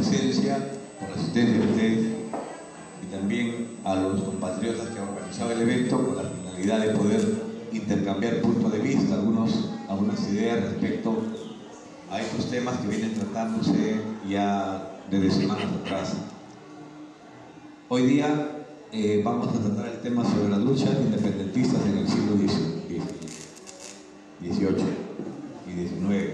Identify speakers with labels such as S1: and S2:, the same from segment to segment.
S1: presencia, por la asistencia de ustedes y también a los compatriotas que han organizado el evento con la finalidad de poder intercambiar puntos de vista, algunas ideas respecto a estos temas que vienen tratándose ya desde semanas atrás. Hoy día vamos a tratar el tema sobre las luchas independentistas en el siglo XVIII y XIX.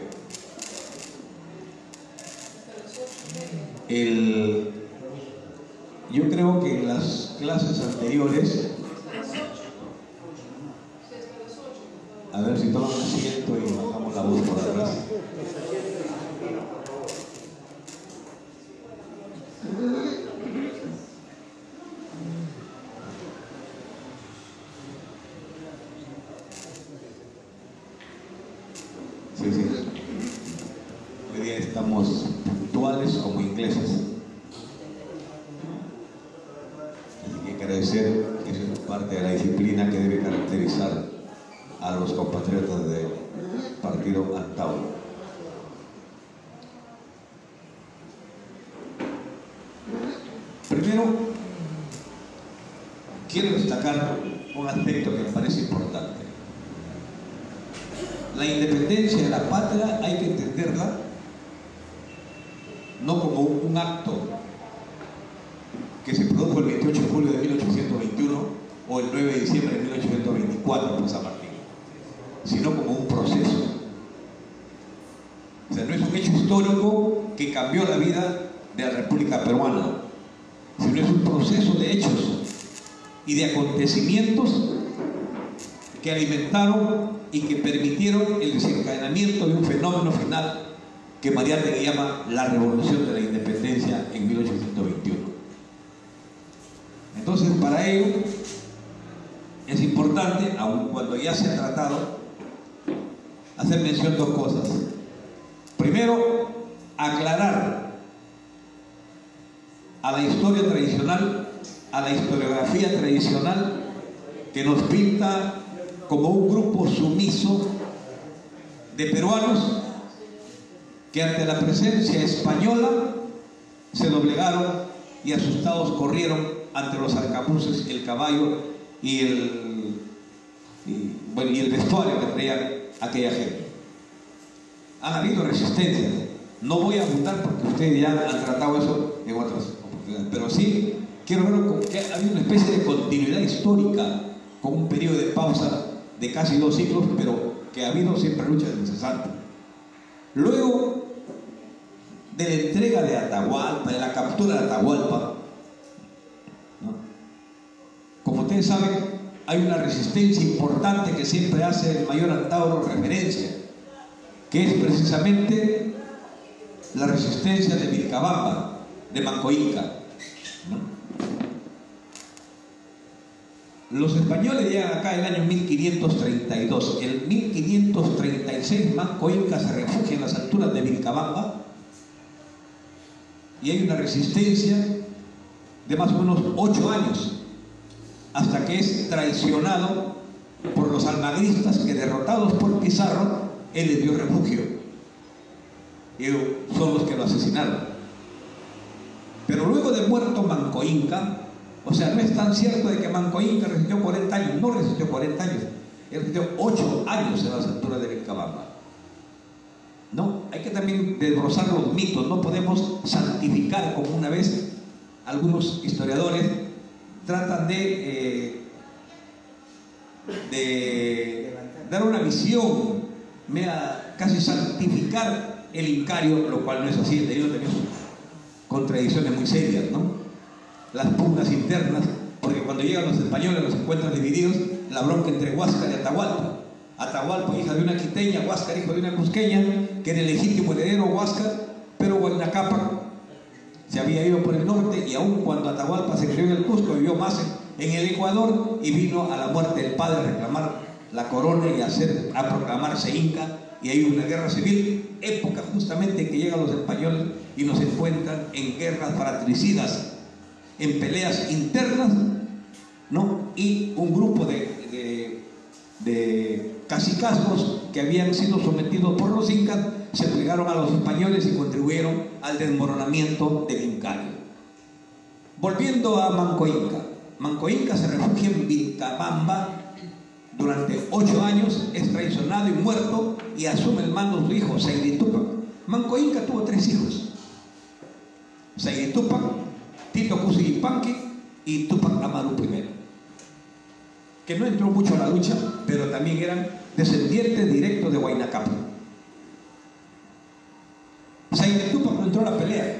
S1: Yo creo que en las clases anteriores, a ver si toman asiento y bajamos la voz por atrás. Sí. Hoy día estamos puntuales como ingleses. Así que hay que agradecer que eso es parte de la disciplina que debe caracterizar a los compatriotas del partido Antauro. Primero, quiero destacar un aspecto que me parece importante. La independencia de la patria hay que entenderla no como un acto que se produjo el 28 de julio de 1821 o el 9 de diciembre de 1824 por San Martín, sino como un proceso. O sea, no es un hecho histórico que cambió la vida de la República Peruana, sino es un proceso de hechos y de acontecimientos que alimentaron y que permitieron el desencadenamiento de un fenómeno final que Mariátegui llama la Revolución de la Independencia en 1821. Entonces, para ello es importante, aun cuando ya se ha tratado, hacer mención de dos cosas. Primero, aclarar a la historia tradicional, a la historiografía tradicional, que nos pinta como un grupo sumiso de peruanos que ante la presencia española se doblegaron y asustados corrieron ante los arcabuces, el caballo y el vestuario que traían aquella gente. Han habido resistencias. No voy a abundar porque ustedes ya han tratado eso en otras oportunidades, pero sí quiero ver como que ha habido una especie de continuidad histórica con un periodo de pausa de casi 2 siglos, pero que ha habido siempre luchas incesantes. Luego de la entrega de Atahualpa, de la captura de Atahualpa, ¿no? Como ustedes saben, hay una resistencia importante que siempre hace el mayor Antauro referencia, que es precisamente la resistencia de Vilcabamba, de Manco-Inca, ¿no? Los españoles llegan acá en el año 1532. En 1536 Manco-Inca se refugia en las alturas de Vilcabamba y hay una resistencia de más o menos 8 años hasta que es traicionado por los almagristas, que derrotados por Pizarro, él les dio refugio y son los que lo asesinaron. Pero luego de muerto Manco-Inca, o sea, no es tan cierto de que Manco-Inca resistió 40 años, no resistió 40 años, él resistió 8 años en las alturas de Vilcabamba. No, hay que también desbrozar los mitos, no podemos santificar como una vez algunos historiadores tratan de dar una visión, casi santificar el Incario, lo cual no es así. El derecho tiene sus contradicciones muy serias, ¿no? Las pugnas internas, porque cuando llegan los españoles los encuentran divididos, la bronca entre Huáscar y Atahualpa. Atahualpa, hija de una quiteña, Huáscar, hijo de una cusqueña, que era el legítimo heredero Huáscar, pero Huayna Cápac se había ido por el norte, y aun cuando Atahualpa se crió en el Cusco, vivió más en el Ecuador, y vino a la muerte del padre a reclamar la corona y a proclamarse inca, y hay una guerra civil, época justamente que llegan los españoles y nos encuentran en guerras fratricidas, en peleas internas, ¿no? Y un grupo de cacicazgos que habían sido sometidos por los incas se plegaron a los españoles y contribuyeron al desmoronamiento del Incario. Volviendo a Manco Inca. Manco Inca se refugia en Vilcabamba durante 8 años, es traicionado y muerto, y asume el mando de su hijo, Saydí Tupac. Manco Inca tuvo 3 hijos: Saydí Tupac, Tito Cusi Yupanqui y Tupac Amaru I, que no entró mucho a la lucha, pero también eran descendientes directos de Huayna Cápac. Saydí Tupac no entró a la pelea,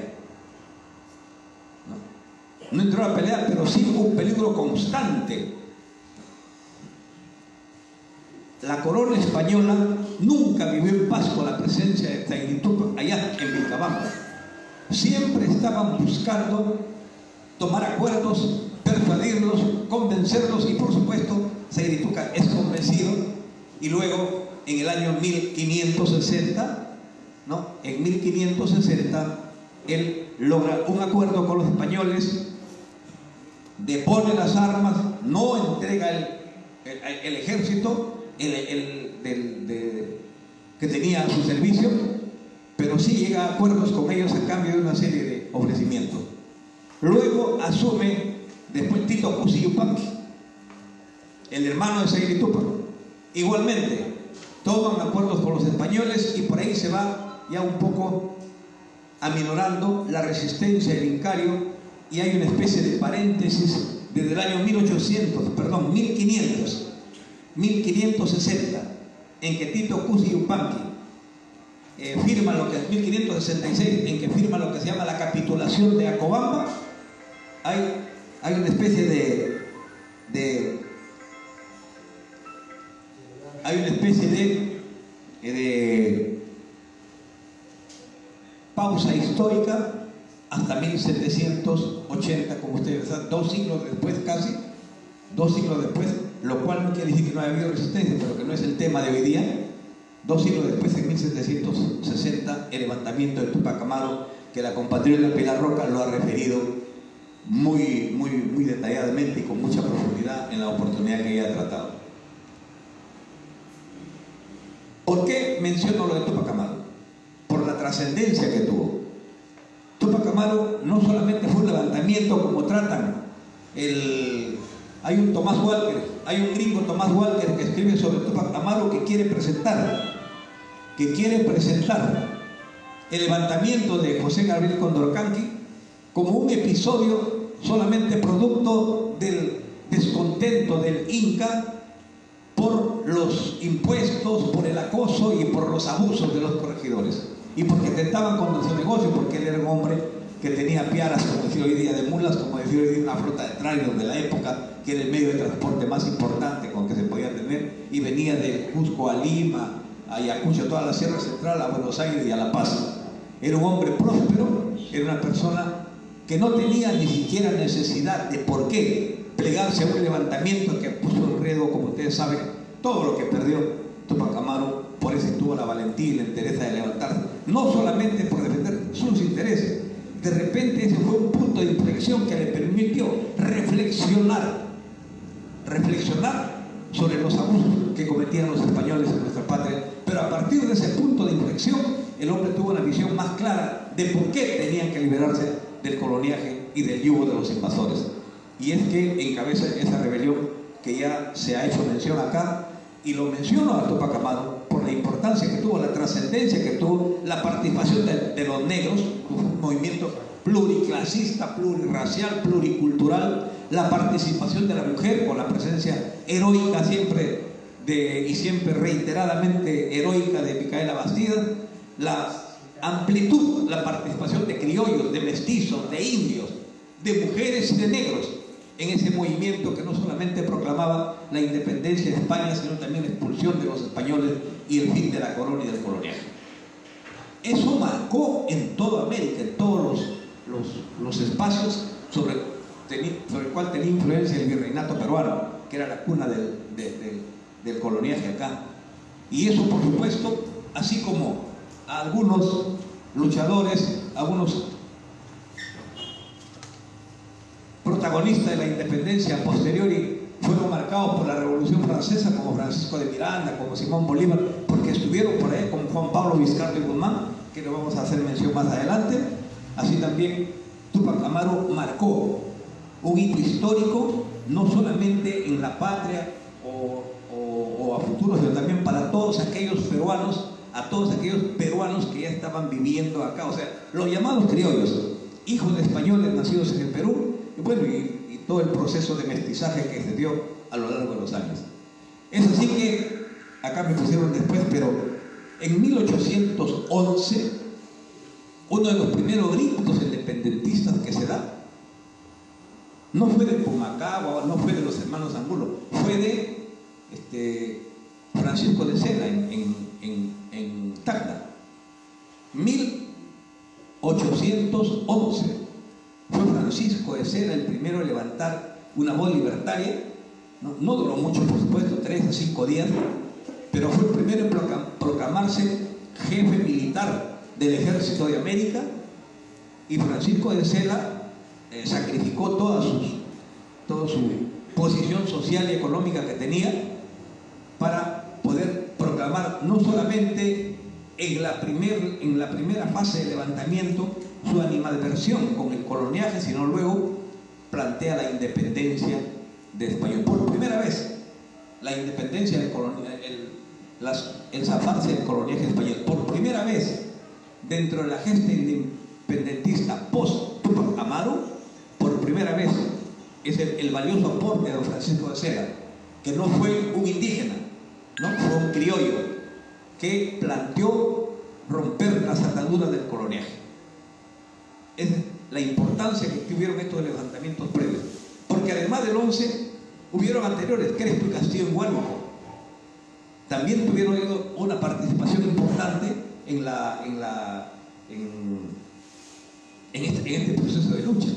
S1: no entró a la pelea, pero sí hubo un peligro constante. La corona española nunca vivió en paz con la presencia de Saydí Tupac allá en Vilcabamba. Siempre estaban buscando tomar acuerdos, persuadirlos, convencerlos, y por supuesto Saydí Tupac es convencido, y luego en el año 1560, ¿no? En 1560 él logra un acuerdo con los españoles, depone las armas, no entrega el ejército que tenía a su servicio, pero sí llega a acuerdos con ellos a cambio de una serie de ofrecimientos. Luego asume después Tito Cusi Yupanqui, el hermano de Saydí Tupac. Igualmente toman acuerdos con los españoles, y por ahí se va ya un poco aminorando la resistencia del Incario, y hay una especie de paréntesis desde el año 1560, en que Tito Cusi Yupanqui firma lo que es 1566, en que firma lo que se llama la capitulación de Acobamba. Hay una especie de pausa histórica hasta 1780, como ustedes saben, 2 siglos después, casi 2 siglos después, lo cual no quiere decir que no haya habido resistencia, pero que no es el tema de hoy día. 2 siglos después, en 1760, el levantamiento de Tupac Amaru, que la compatriota Pilar Roca lo ha referido muy detalladamente y con mucha profundidad en la oportunidad que ella ha tratado. ¿Por qué menciono lo de Tupac Amaru? Por la trascendencia que tuvo. Tupac Amaru no solamente fue un levantamiento como tratan hay un Tomás Walker, hay un gringo, Tomás Walker, que escribe sobre Tupac Amaru, que quiere presentar el levantamiento de José Gabriel Condorcanqui como un episodio solamente producto del descontento del Inca por los impuestos, por el acoso y por los abusos de los corregidores, y porque tentaban con su negocio, porque él era un hombre que tenía piaras, como decir hoy día, de mulas, como decir hoy día, una flota de trailers de la época, que era el medio de transporte más importante con que se podía tener, y venía de Cusco a Lima, a Ayacucho, a toda la Sierra Central, a Buenos Aires y a La Paz. Era un hombre próspero, era una persona que no tenía ni siquiera necesidad de por qué plegarse a un levantamiento que puso en riesgo, como ustedes saben, todo lo que perdió Tupac Amaru. Por eso tuvo la valentía y la entereza de levantarse, no solamente por defender sus intereses. De repente ese fue un punto de inflexión que le permitió reflexionar sobre los abusos que cometían los españoles en nuestra patria. Pero a partir de ese punto de inflexión, el hombre tuvo una visión más clara de por qué tenían que liberarse del coloniaje y del yugo de los invasores. Y es que encabeza esa rebelión que ya se ha hecho mención acá, y lo menciono a Tupac Amaru por la importancia que tuvo, la trascendencia que tuvo, la participación de los negros, un movimiento pluriclasista, plurirracial, pluricultural, la participación de la mujer con la presencia heroica siempre y siempre reiteradamente heroica de Micaela Bastida, la amplitud, la participación de criollos, de mestizos, de indios, de mujeres y de negros en ese movimiento que no solamente proclamaba la independencia de España, sino también la expulsión de los españoles y el fin de la corona y del coloniaje. Eso marcó en toda América, en todos los espacios sobre el cual tenía influencia el virreinato peruano, que era la cuna del coloniaje acá. Y eso, por supuesto, así como a algunos luchadores, algunos protagonistas de la independencia posteriori fueron marcados por la Revolución Francesa, como Francisco de Miranda, como Simón Bolívar, porque estuvieron estuvieron por ahí, como Juan Pablo Vizcarra y Guzmán, que le vamos a hacer mención más adelante. Así también Túpac Amaru marcó un hito histórico, no solamente en la patria o a futuro, sino también para todos aquellos peruanos, que ya estaban viviendo acá, o sea, los llamados criollos, hijos de españoles nacidos en el Perú, y bueno, y todo el proceso de mestizaje que se dio a lo largo de los años. Es así que, acá me pusieron después, pero en 1811, uno de los primeros gritos independentistas que se da, no fue de Pumacahua, no fue de los hermanos Angulo, fue de Francisco de Sela en Tacna. 1811 fue Francisco de Sela el primero a levantar una voz libertaria. No duró mucho, por supuesto, 3 a 5 días, pero fue el primero en proclamarse jefe militar del Ejército de América, y Francisco de Sela sacrificó toda su posición social y económica que tenía para poder proclamar no solamente en la primera fase de levantamiento su animadversión con el coloniaje, sino luego plantea la independencia de España. Por primera vez, la independencia del el zafarse del coloniaje español. Por primera vez, dentro de la gesta independentista post-Túpac Amaru, por primera vez, es el valioso aporte de don Francisco de Sela, que no fue un indígena, no fue un criollo, que planteó romper las ataduras del coloniaje. Es la importancia que tuvieron estos levantamientos previos, porque además del 11 hubieron anteriores. Crespo y Castillo en Huánuco también tuvieron una participación importante en este proceso de lucha.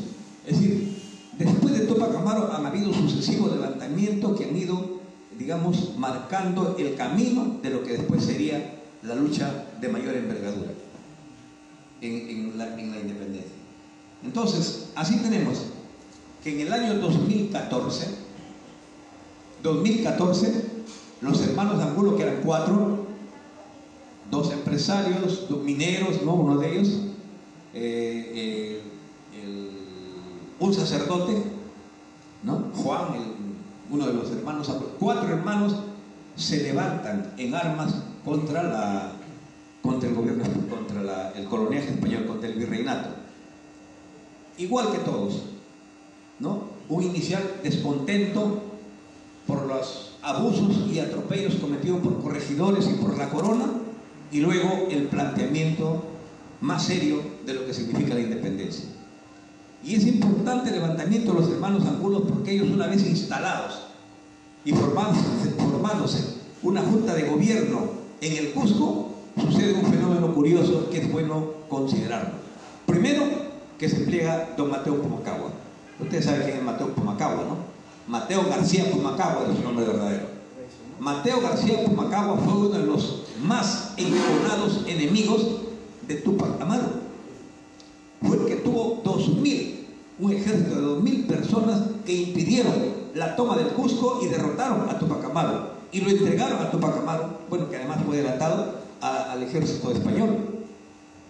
S1: Es decir, después de Túpac Amaru han habido sucesivos levantamientos que han ido, digamos, marcando el camino de lo que después sería la lucha de mayor envergadura en la independencia. Entonces, así tenemos que en el año 2014, los hermanos Angulo, que eran 4, 2 empresarios, 2 mineros, ¿no? Uno de ellos, un sacerdote, ¿no? Juan, uno de los hermanos Angulo, 4 hermanos se levantan en armas contra el gobierno, contra el coloniaje español, contra el virreinato. Igual que todos, ¿no? Un inicial descontento por los abusos y atropellos cometidos por corregidores y por la corona, y luego el planteamiento más serio de lo que significa la independencia. Y es importante el levantamiento de los hermanos Angulo, porque ellos, una vez instalados y formándose una junta de gobierno en el Cusco, sucede un fenómeno curioso que es bueno considerarlo. Primero, que se pliega don Mateo Pumacahua. Ustedes saben quién es Mateo Pumacahua, ¿no? Mateo García Pumacahua es su nombre verdadero. Mateo García Pumacahua fue uno de los más enconados enemigos de Túpac Amaru. Fue el que tuvo un ejército de 2.000 personas que impidieron la toma del Cusco y derrotaron a Túpac Amaru y lo entregaron a Túpac Amaru, bueno, que además fue delatado al ejército español.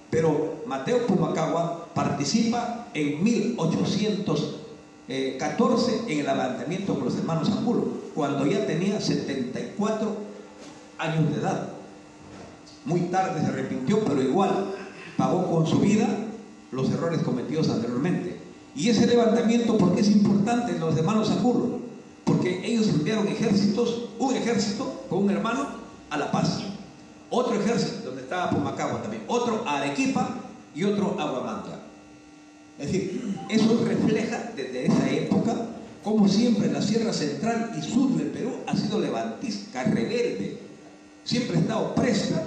S1: Pero Mateo Pumacahua participa en 1814 en el levantamiento con los hermanos Angulo, cuando ya tenía 74 años de edad. Muy tarde se arrepintió, pero igual pagó con su vida los errores cometidos anteriormente. Y ese levantamiento, ¿por qué es importante en los hermanos Angulo? Porque ellos enviaron un ejército con un hermano a La Paz, otro ejército donde estaba Pumacahua también, otro a Arequipa y otro a Huamantla. Es decir, eso refleja desde esa época como siempre la sierra central y sur del Perú ha sido levantista, rebelde, siempre ha estado presta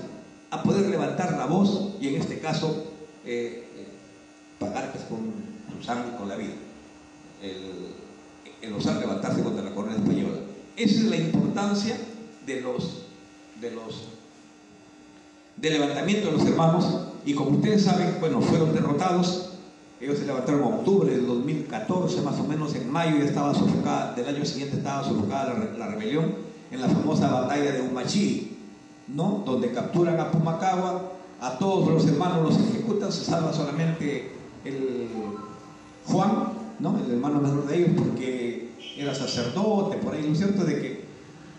S1: a poder levantar la voz y en este caso pagar pues, con su sangre y con la vida el osar levantarse contra la corona española. Esa es la importancia del levantamiento de los hermanos, y como ustedes saben, bueno, fueron derrotados. Ellos se levantaron en octubre del 2014, más o menos en mayo ya estaba sofocada, del año siguiente estaba sofocada la rebelión en la famosa batalla de Humachí, ¿no? Donde capturan a Pumacahua, a todos los hermanos los ejecutan, se salva solamente el Juan, ¿no? El hermano menor de ellos, porque era sacerdote, por ahí. Lo cierto es de que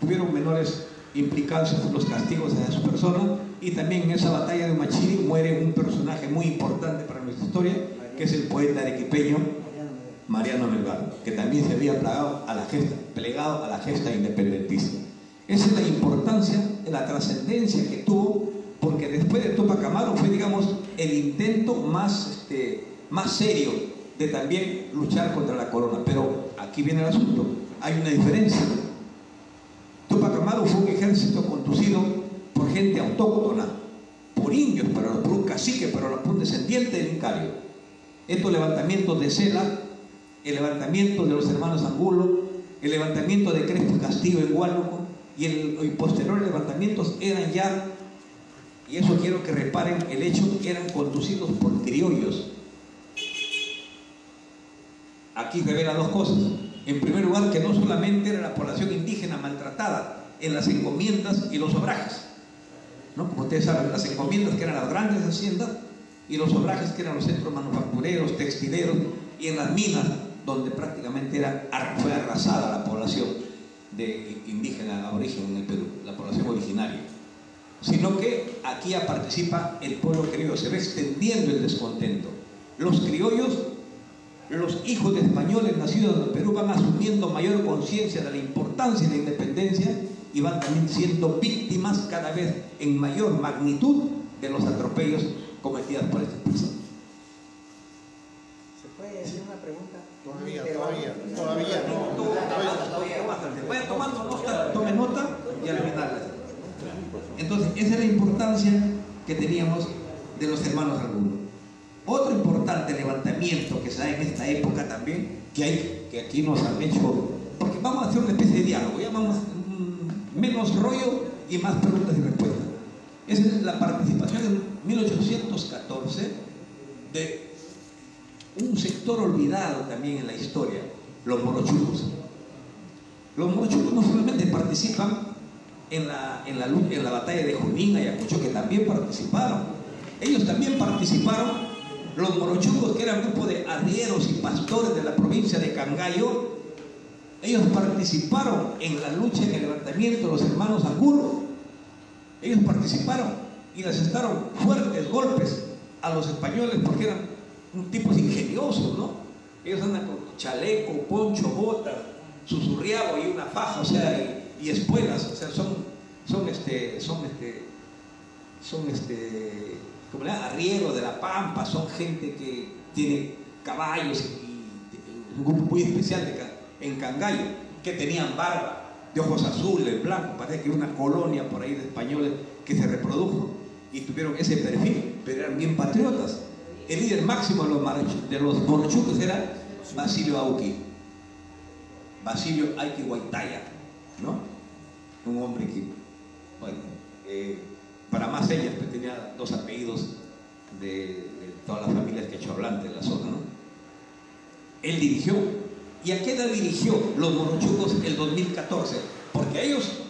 S1: tuvieron menores implicados en los castigos de su persona. Y también en esa batalla de Humachiri muere un personaje muy importante para nuestra historia, que es el poeta arequipeño Mariano Melgar, que también se había plegado a la gesta independentista. Esa es la importancia, la trascendencia que tuvo, porque después de Tupac Amaru fue, digamos, el intento más serio de también luchar contra la corona. Pero aquí viene el asunto, hay una diferencia. Tupac Amaru fue un ejército conducido por gente autóctona, por indios, por un cacique, por un descendiente del Incario. Estos levantamientos de Cela, el levantamiento de los hermanos Angulo, el levantamiento de Crespo Castillo en Huánuco y posteriores levantamientos eran ya, y eso quiero que reparen el hecho, eran conducidos por criollos. Aquí revela dos cosas. En primer lugar, que no solamente era la población indígena maltratada en las encomiendas y los obrajes, ¿no? Como ustedes saben, las encomiendas, que eran las grandes haciendas, y los obrajes, que eran los centros manufactureros, textileros, y en las minas, donde prácticamente fue arrasada la población de indígena aborigen en el Perú, la población originaria. Sino que aquí ya participa el pueblo criollo, se va extendiendo el descontento. Los criollos, los hijos de españoles nacidos en el Perú, van asumiendo mayor conciencia de la importancia de la independencia y van también siendo víctimas cada vez en mayor magnitud de los atropellos cometidos por estas personas.
S2: ¿Se puede hacer una pregunta?
S3: Todavía no.
S1: Vayan tomando nota, tome nota y al final. Entonces, esa es la importancia que teníamos de los hermanos Angulo. Otro importante levantamiento que se da en esta época también, que aquí nos han hecho, porque vamos a hacer una especie de diálogo, ya vamos menos rollo y más preguntas y respuestas. Esa es la participación en 1814 de un sector olvidado también en la historia, los morochucos. Los morochucos no solamente participan en la batalla de Junín, Ayacucho, que también participaron. Ellos también participaron, los morochucos, que eran un grupo de arrieros y pastores de la provincia de Cangallo. Ellos participaron en la lucha, en el levantamiento de los hermanos Angulo. Ellos participaron y les asestaron fuertes golpes a los españoles, porque eran un tipos ingeniosos, ¿no? Ellos andan con chaleco, poncho, botas, susurriado y una faja, o sea, y espuelas, o sea, como arrieros de la pampa, son gente que tiene caballos y un grupo muy especial en Cangallo, que tenían barba, de ojos azules, blancos. Parece que una colonia por ahí de españoles que se reprodujo y tuvieron ese perfil, pero eran bien patriotas. El líder máximo de los morochucos era Basilio Auqui Guaitaya, ¿no? Un hombre que, bueno, para más señas, pues tenía dos apellidos de todas las familias quechohablantes de la zona, ¿no? Él dirigió. ¿Y a qué edad dirigió los morochucos el 2014? Porque ellos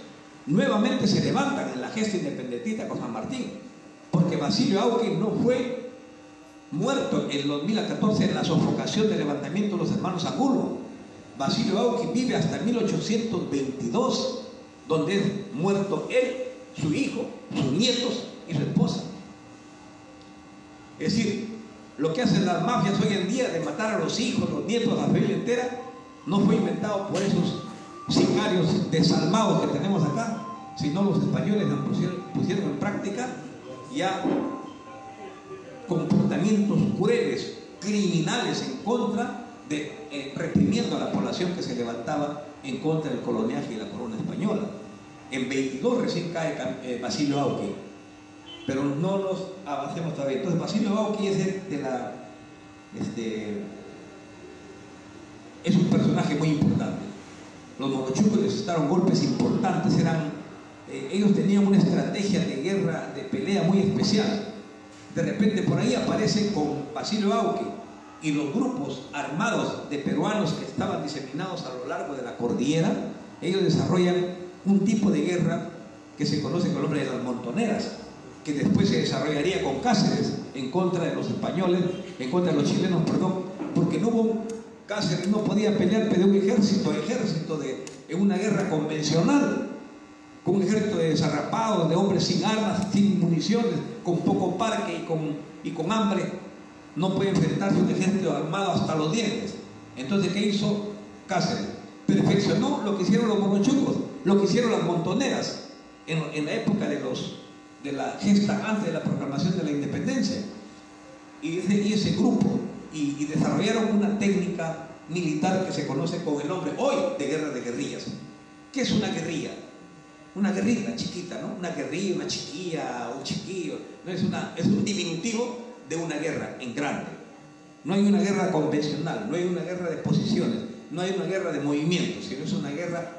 S1: nuevamente se levantan en la gesta independentista con San Martín, porque Basilio Auqui no fue muerto en el 2014 en la sofocación del levantamiento de los hermanos Angulo. Basilio Auqui vive hasta 1822, donde es muerto él, su hijo, sus nietos y su esposa. Es decir, lo que hacen las mafias hoy en día de matar a los hijos, los nietos, a la familia entera, no fue inventado por esos sicarios desalmados que tenemos acá, sino los españoles pusieron en práctica ya comportamientos crueles, criminales en contra de, reprimiendo a la población que se levantaba en contra del coloniaje y la corona española. En 22 recién cae Basilio Auqui, pero no nos avancemos todavía. Entonces Basilio Auqui es un personaje muy importante. Los morochucos les asestaron golpes importantes, ellos tenían una estrategia de guerra, de pelea muy especial. De repente por ahí aparecen con Basilio Auqui y los grupos armados de peruanos que estaban diseminados a lo largo de la cordillera. Ellos desarrollan un tipo de guerra que se conoce con el nombre de las montoneras, que después se desarrollaría con Cáceres en contra de los españoles, en contra de los chilenos, perdón, porque no hubo, Cáceres no podía pelear de un ejército en una guerra convencional, con un ejército de desarrapados, de hombres sin armas, sin municiones, con poco parque y con hambre. No puede enfrentarse a un ejército armado hasta los dientes. Entonces, ¿qué hizo Cáceres? Perfeccionó lo que hicieron los morochucos, lo que hicieron las montoneras en la época de la gesta antes de la proclamación de la independencia. Y ese grupo, y desarrollaron una técnica militar que se conoce con el nombre hoy de guerra de guerrillas. ¿Qué es una guerrilla? Una guerrilla chiquita, ¿no? Una guerrilla, una chiquilla, un chiquillo. No es un diminutivo de una guerra en grande. No hay una guerra convencional, no hay una guerra de posiciones, no hay una guerra de movimientos, sino es una guerra.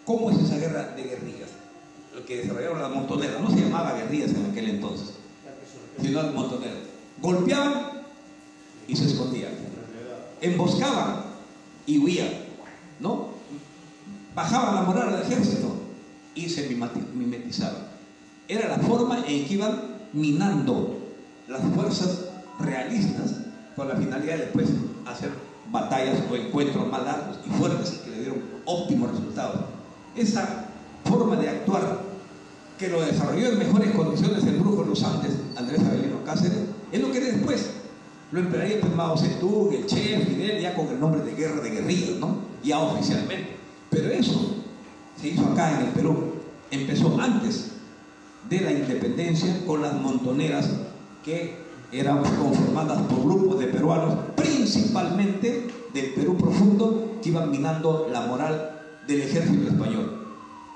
S1: ¿Cómo es esa guerra de guerrillas? Lo que desarrollaron las montoneras, no se llamaba guerrillas en aquel entonces, sino las montoneras. Golpeaban y se escondían, emboscaban y huían, ¿no? Bajaban la moral al ejército y se mimetizaban. Era la forma en que iban minando las fuerzas realistas con la finalidad de después hacer batallas o encuentros más largos y fuertes que le dieron óptimos resultados. Esa forma de actuar que lo desarrolló en mejores condiciones el brujo de los Andes, Andrés Avelino Cáceres, es lo que después lo emplearía pues Mao Zedong, el Che, Fidel, ya con el nombre de guerra de guerrillas, ¿no? Ya oficialmente. Pero eso se hizo acá en el Perú. Empezó antes de la independencia con las montoneras que eran conformadas por grupos de peruanos, principalmente del Perú profundo, que iban minando la moral del ejército español.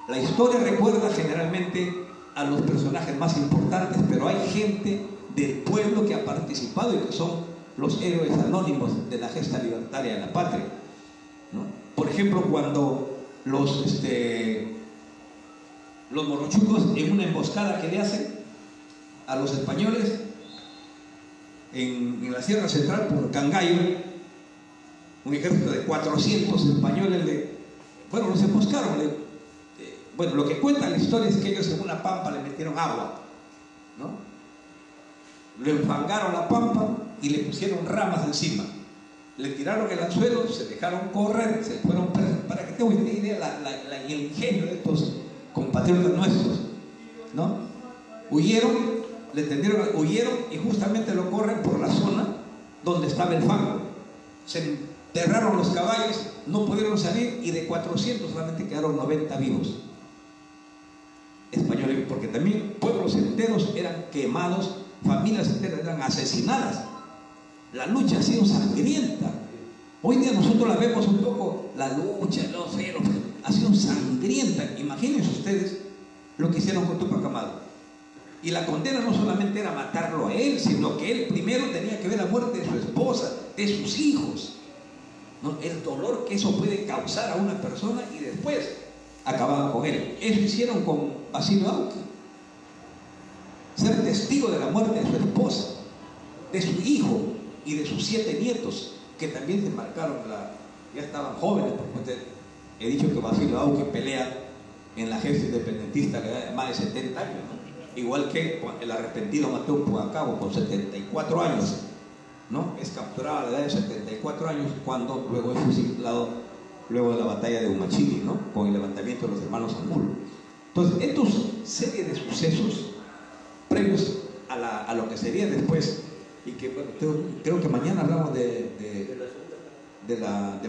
S1: La historia recuerda generalmente a los personajes más importantes, pero hay gente del pueblo que ha participado y que son los héroes anónimos de la gesta libertaria de la patria, ¿no? Por ejemplo, cuando los morochucos, en una emboscada que le hacen a los españoles en la Sierra Central por Cangallo, un ejército de 400 españoles los emboscaron. Bueno, lo que cuenta la historia es que ellos en una pampa le metieron agua, ¿no? Le enfangaron la pampa y le pusieron ramas encima. Le tiraron el anzuelo, se dejaron correr, se fueron presos. Para que tengan una idea el ingenio de estos compatriotas nuestros, ¿no? Huyeron y justamente lo corren por la zona donde estaba el fango. Se enterraron los caballos, no pudieron salir y de 400 solamente quedaron 90 vivos. Españoles, porque también pueblos enteros eran quemados, familias enteras eran asesinadas. La lucha ha sido sangrienta. Hoy día nosotros la vemos un poco, la lucha, los feros, ha sido sangrienta. Imagínense ustedes lo que hicieron con Túpac Amaru. Y la condena no solamente era matarlo a él, sino que él primero tenía que ver la muerte de su esposa, de sus hijos, ¿no? El dolor que eso puede causar a una persona y después acababan con él. Eso hicieron con Basilio Auque. Ser testigo de la muerte de su esposa, de su hijo y de sus 7 nietos, que también se marcaron, ya estaban jóvenes, porque he dicho que Basilio Auque pelea en la gesta independentista a la edad de más de 70 años, ¿no? Igual que el arrepentido Mateo Pucacabo con 74 años, ¿no? Es capturado a la edad de 74 años cuando luego es fusilado luego de la batalla de Humachili, ¿no? Con el levantamiento de los hermanos Angulo. Entonces, estos serie de sucesos previos a lo que sería después, y que bueno, creo que mañana hablamos de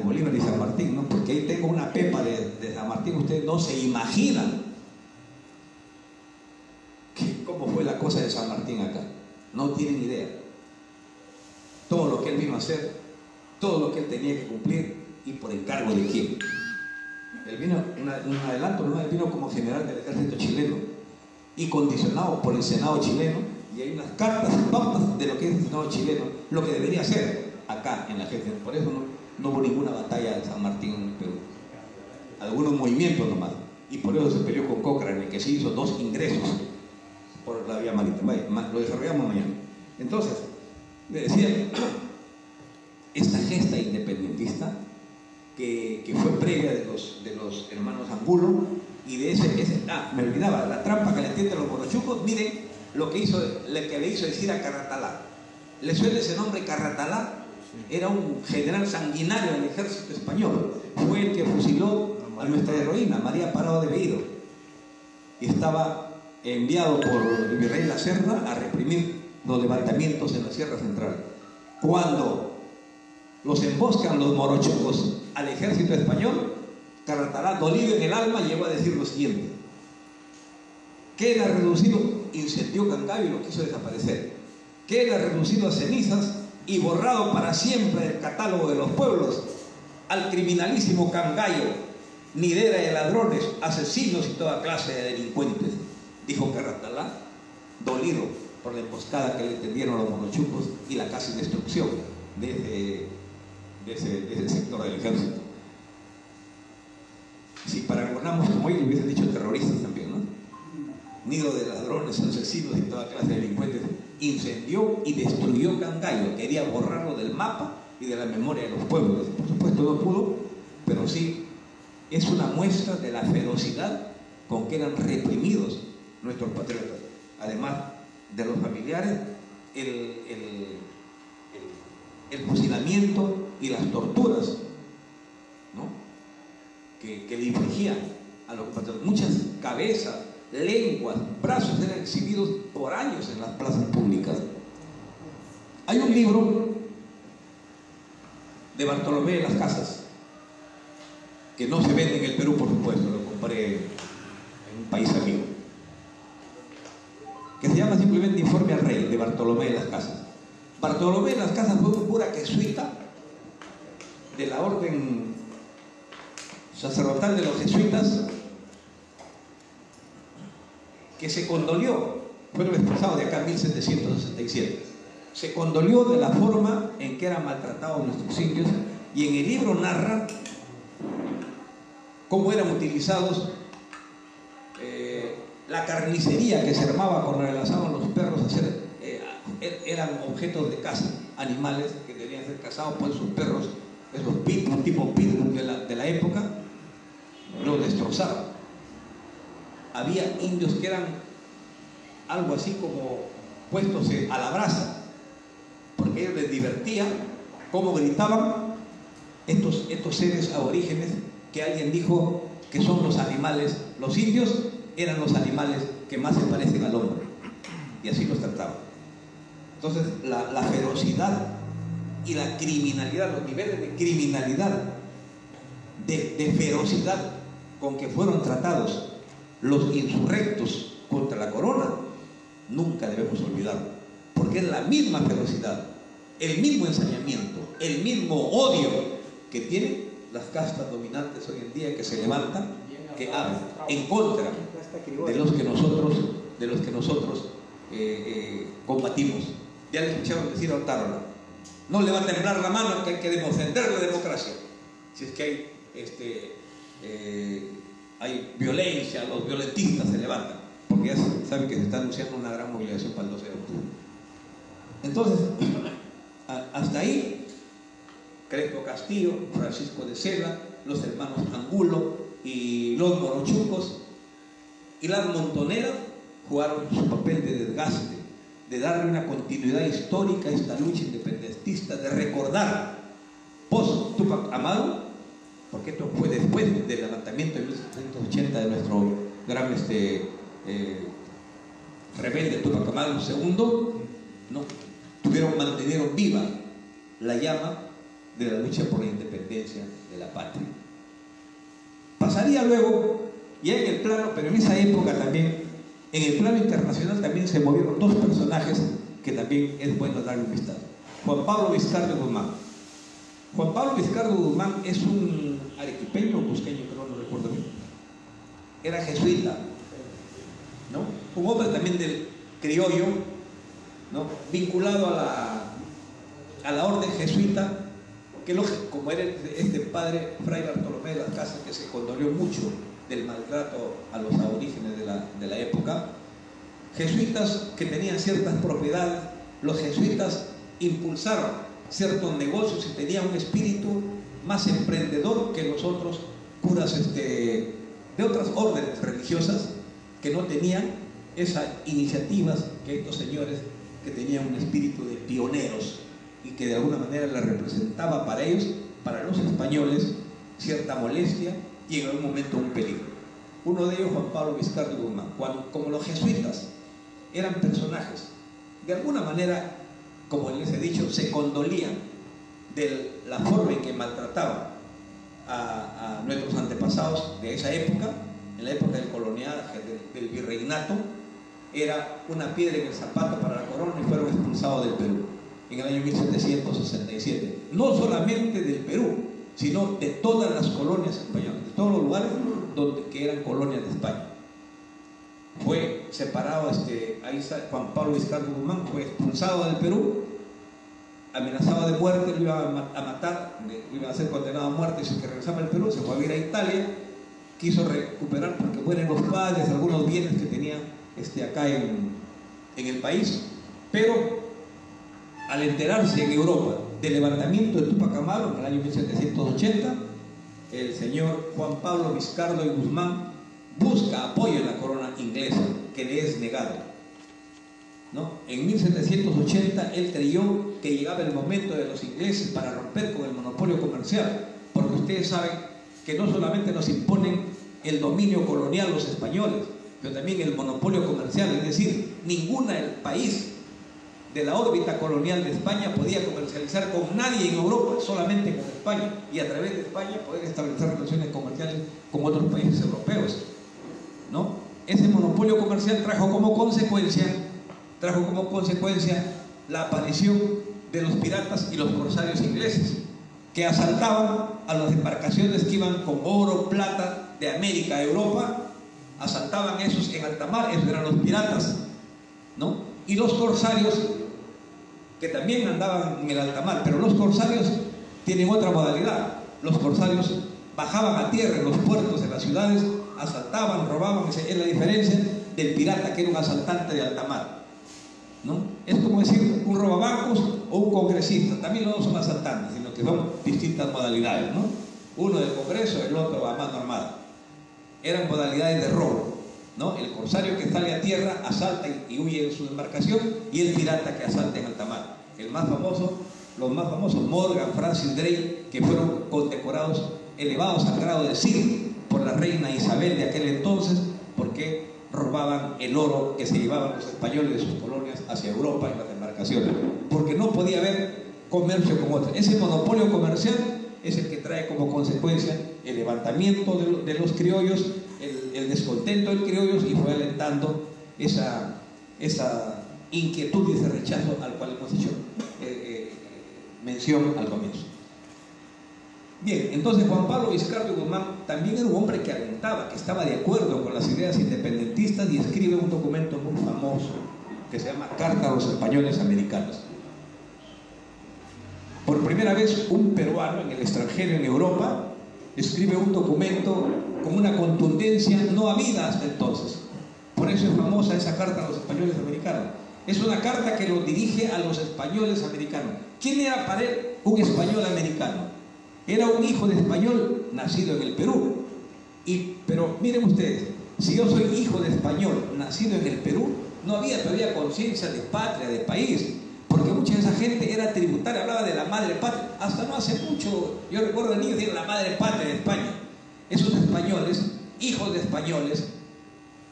S1: Bolívar y San Martín, ¿no? Porque ahí tengo una pepa de San Martín. Ustedes no se imaginan cómo fue la cosa de San Martín acá, no tienen idea. Todo lo que él vino a hacer, todo lo que él tenía que cumplir, y por encargo de quién. Él vino, un adelanto, ¿no? Él vino como general del ejército chileno y condicionado por el Senado chileno, y hay unas cartas y pautas de lo que es el Senado chileno, lo que debería hacer acá en la gente. Por eso no hubo ninguna batalla de San Martín en el Perú, algunos movimientos nomás, y por eso se peleó con Cochrane, que se hizo 2 ingresos por la vía marítima. Lo desarrollamos mañana. Entonces, le decía, esta gesta independentista que fue previa de los hermanos Angulo, Y de me olvidaba, la trampa que le tienden los morochucos. Miren lo que le hizo decir a Carratalá. ¿Le suena ese nombre, Carratalá? Era un general sanguinario del ejército español. Fue el que fusiló a nuestra heroína, María Parado de Veído. Y estaba enviado por el virrey La Serna a reprimir los levantamientos en la Sierra Central. Cuando los emboscan los morochucos al ejército español, Carratalá, dolido en el alma, llegó a decir lo siguiente: queda reducido, incendió Cangallo y lo quiso desaparecer, queda reducido a cenizas y borrado para siempre del catálogo de los pueblos al criminalísimo Cangallo, nidera de ladrones, asesinos y toda clase de delincuentes, dijo Carratalá, dolido por la emboscada que le tendieron los morochucos y la casi destrucción de ese sector del ejército. Si paragonamos como ellos, hubiesen dicho terroristas también, ¿no? Nido de ladrones, asesinos y toda clase de delincuentes. Incendió y destruyó Cangallo, quería borrarlo del mapa y de la memoria de los pueblos. Por supuesto no pudo, pero sí es una muestra de la ferocidad con que eran reprimidos nuestros patriotas. Además de los familiares, el fusilamiento y las torturas, ¿no?, que le infligían a los patriotas. Muchas cabezas, lenguas, brazos eran exhibidos por años en las plazas públicas. Hay un libro de Bartolomé de las Casas que no se vende en el Perú, por supuesto, lo compré en un país amigo, que se llama simplemente Informe al Rey, de Bartolomé de las Casas. Bartolomé de las Casas fue un cura jesuita de la orden sacerdotal de los jesuitas, que se condolió, fueron expulsados de acá en 1767, se condolió de la forma en que eran maltratados nuestros indios, y en el libro narra cómo eran utilizados, la carnicería que se armaba cuando le lanzaban los perros a hacer, eran objetos de caza, animales que debían ser cazados por esos perros, esos pitbull, tipo pitbull de la época, los destrozaban. Había indios que eran algo así como puestos a la brasa, porque a ellos les divertía cómo gritaban estos seres aborígenes que alguien dijo que son los animales. Los indios eran los animales que más se parecen al hombre, y así los trataban. Entonces la ferocidad y la criminalidad, los niveles de criminalidad, de ferocidad con que fueron tratados los insurrectos contra la corona, nunca debemos olvidarlo, porque es la misma ferocidad, el mismo ensañamiento, el mismo odio que tienen las castas dominantes hoy en día, que se levantan, que hablan en contra de los que nosotros combatimos. Ya le escucharon decir a Otárola: no le va a temblar la mano, que hay que defender la democracia. Si es que hay violencia, los violentistas se levantan, porque ya saben que se está anunciando una gran movilización para el 12 de octubre. Entonces, hasta ahí, Crespo Castillo, Francisco de Sela, los hermanos Angulo y los morochucos y las montoneras jugaron su papel de desgaste, de darle una continuidad histórica a esta lucha independentista, de recordar post Túpac Amaru, porque esto fue después del levantamiento de 1780 de nuestro gran rebelde Túpac Amaru II, ¿no? Mantenieron viva la llama de la lucha por la independencia de la patria. Pasaría luego, ya en el plano, pero en esa época también, en el plano internacional también se movieron dos personajes que también es bueno darle un vistazo. Juan Pablo Vizcarra Guzmán. Juan Pablo Vizcarra Guzmán es un arequipeño o cusqueño, creo, no recuerdo bien. Era jesuita, ¿no? Un hombre también del criollo, ¿no?, vinculado a la orden jesuita, que como era este padre Fray Bartolomé de las Casas, que se condolió mucho del maltrato a los aborígenes de la época. Jesuitas que tenían ciertas propiedades, los jesuitas impulsaron ciertos negocios y tenían un espíritu más emprendedor que los otros curas de de otras órdenes religiosas que no tenían esas iniciativas que estos señores que tenían un espíritu de pioneros y que de alguna manera les representaba para ellos, para los españoles, cierta molestia y en algún momento un peligro. Uno de ellos, Juan Pablo Vizcardo y Guzmán, como los jesuitas eran personajes, de alguna manera, como les he dicho, se condolían de la forma en que maltrataban a nuestros antepasados de esa época, en la época del coloniaje, del virreinato. Era una piedra en el zapato para la corona y fueron expulsados del Perú en el año 1767. No solamente del Perú, sino de todas las colonias españolas, de todos los lugares que eran colonias de España. Fue separado, ahí está Juan Pablo Vizcardo Guzmán, fue expulsado del Perú, amenazado de muerte, lo iban a matar, iba a ser condenado a muerte si que regresaba al Perú, se fue a vivir a Italia, quiso recuperar porque mueren los padres, algunos bienes que tenía acá en el país, pero al enterarse en Europa del levantamiento de Tupac Amaru en el año 1780, el señor Juan Pablo Vizcardo y Guzmán busca apoyo en la corona inglesa, que le es negado, ¿no? En 1780 él creyó que llegaba el momento de los ingleses para romper con el monopolio comercial, porque ustedes saben que no solamente nos imponen el dominio colonial los españoles, pero también el monopolio comercial, es decir, ningún país de la órbita colonial de España podía comercializar con nadie en Europa, solamente con España, y a través de España poder establecer relaciones comerciales con otros países europeos, ¿no? Ese monopolio comercial trajo como consecuencia la aparición de los piratas y los corsarios ingleses, que asaltaban a las embarcaciones que iban con oro, plata de América a Europa, asaltaban esos en alta mar, esos eran los piratas, ¿no? Y los corsarios, que también andaban en el alta mar, pero los corsarios tienen otra modalidad. Los corsarios bajaban a tierra en los puertos de las ciudades, asaltaban, robaban. Esa es la diferencia del pirata, que era un asaltante de alta mar, ¿no? Es como decir un robabancos o un congresista. También no son asaltantes, sino que son distintas modalidades, ¿no? Uno del Congreso, el otro a mano armada. Eran modalidades de robo, ¿no? El corsario que sale a tierra asalta y huye de su embarcación, y el pirata que asalta en alta mar. Los más famosos, Morgan, Francis Drake, que fueron condecorados, elevados al grado de Sir por la reina Isabel de aquel entonces, porque robaban el oro que se llevaban los españoles de sus colonias hacia Europa en las embarcaciones, porque no podía haber comercio con otros. Ese monopolio comercial es el que trae como consecuencia el levantamiento de los criollos, el descontento de los criollos, y fue alentando esa inquietud y ese rechazo al cual hemos hecho mención al comienzo. Bien, entonces Juan Pablo Vizcardo y Guzmán también era un hombre que alentaba, que estaba de acuerdo con las ideas independentistas, y escribe un documento muy famoso que se llama Carta a los Españoles Americanos. Por primera vez un peruano en el extranjero, en Europa, escribe un documento con una contundencia no habida hasta entonces. Por eso es famosa esa Carta a los Españoles Americanos. Es una carta que lo dirige a los españoles americanos. ¿Quién era para él un español americano? Era un hijo de español nacido en el Perú. Pero miren ustedes, si yo soy hijo de español nacido en el Perú, no había todavía conciencia de patria, de país, porque mucha de esa gente era tributaria, hablaba de la madre patria. Hasta no hace mucho, yo recuerdo al niño decir la madre patria de España. Esos españoles, hijos de españoles,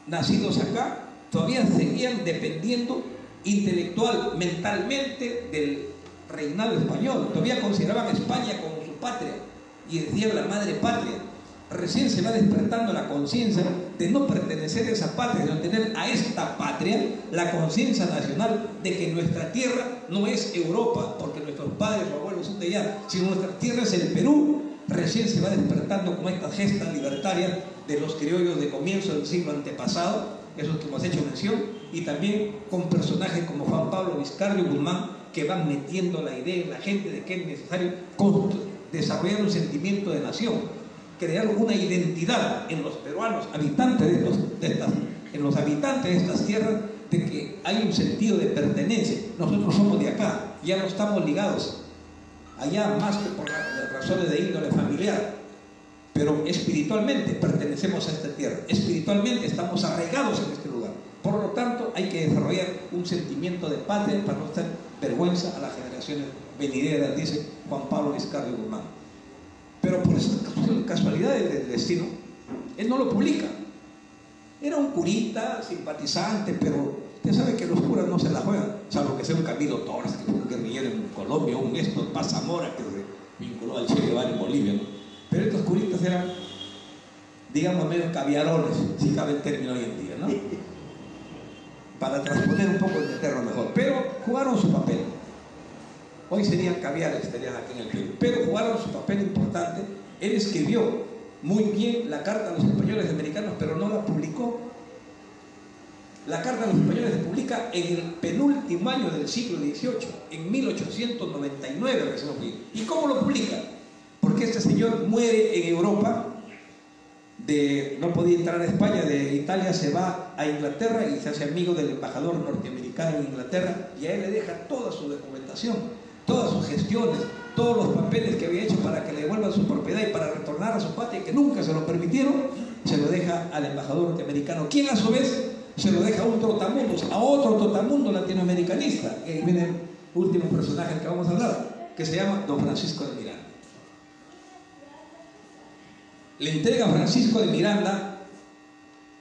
S1: nacidos acá, todavía seguían dependiendo intelectual, mentalmente del reinado español. Todavía consideraban a España como su patria y decían la madre patria. Recién se va despertando la conciencia de no pertenecer a esa patria, de tener a esta patria la conciencia nacional de que nuestra tierra no es Europa, porque nuestros padres o abuelos son de allá, sino nuestra tierra es el Perú. Recién se va despertando con estas gestas libertarias de los criollos de comienzo del siglo antepasado, esos que hemos hecho mención, y también con personajes como Juan Pablo Vizcardo y Guzmán, que van metiendo la idea en la gente de que es necesario desarrollar un sentimiento de nación, crear una identidad en los peruanos, habitantes en los habitantes de estas tierras, de que hay un sentido de pertenencia. Nosotros somos de acá, ya no estamos ligados allá más que por las razones de índole familiar, pero espiritualmente pertenecemos a esta tierra, espiritualmente estamos arraigados en este lugar. Por lo tanto, hay que desarrollar un sentimiento de patria para no dar vergüenza a las generaciones venideras, dice Juan Pablo Vizcarra Guzmán. Pero por esas casualidades del destino, él no lo publica. Era un curita, simpatizante, pero usted sabe que los curas no se la juegan, salvo que sea un Camilo Torres, que fue un guerrillero en Colombia, un Néstor Paz Zamora, que se vinculó al Che Guevara en Bolivia, ¿no? Pero estos curitas eran, digamos, medio caviarones, si cabe el término hoy en día, ¿no? Para transponer un poco, entenderlo mejor. Pero jugaron su papel. Hoy serían caviares, estarían aquí en el Perú. Pero jugaron su papel importante. Él escribió muy bien la carta a los españoles americanos, pero no la publicó. La carta a los españoles se publica en el penúltimo año del siglo XVIII, en 1899 recién lo publica. ¿Y cómo lo publica? Porque este señor muere en Europa, no podía entrar a España, de Italia se va a Inglaterra y se hace amigo del embajador norteamericano en Inglaterra, y a él le deja toda su documentación, todas sus gestiones, todos los papeles que había hecho para que le devuelvan su propiedad y para retornar a su patria, que nunca se lo permitieron, se lo deja al embajador norteamericano, quien a su vez se lo deja a un trotamundos, a otro trotamundo latinoamericanista, que viene el último personaje del que vamos a hablar, que se llama don Francisco de Miranda. Le entrega a Francisco de Miranda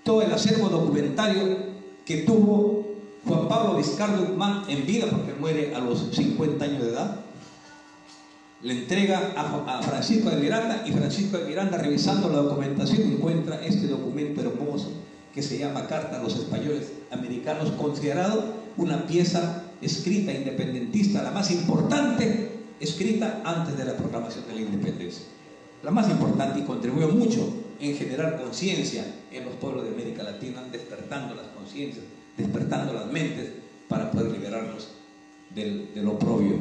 S1: todo el acervo documentario que tuvo Juan Pablo Vizcarra Guzmán en vida, porque muere a los 50 años de edad. Le entrega a Francisco de Miranda, y Francisco de Miranda, revisando la documentación, encuentra este documento hermoso que se llama Carta a los Españoles Americanos, considerado una pieza escrita independentista, la más importante escrita antes de la proclamación de la independencia. La más importante, y contribuyó mucho en generar conciencia en los pueblos de América Latina, despertando las conciencias, despertando las mentes para poder liberarnos del oprobio.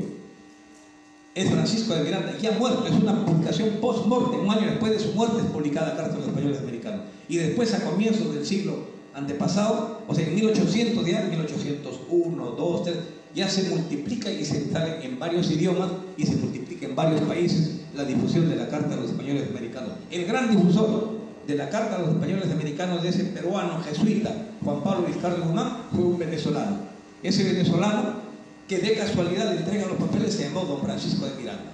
S1: Es Francisco de Miranda, ya muerto, es una publicación post-mortem, un año después de su muerte es publicada Carta a los Españoles Americanos. Y después, a comienzos del siglo antepasado, o sea, en 1800, ya en 1801, 2, 3, ya se multiplica y se sale en varios idiomas y se multiplica en varios países la difusión de la Carta a los Españoles Americanos. El gran difusor de la Carta a los Españoles Americanos, de ese peruano jesuita Juan Pablo Vizcarra Guzmán, fue un venezolano. Ese venezolano, que de casualidad le entrega los papeles, se llamó don Francisco de Miranda,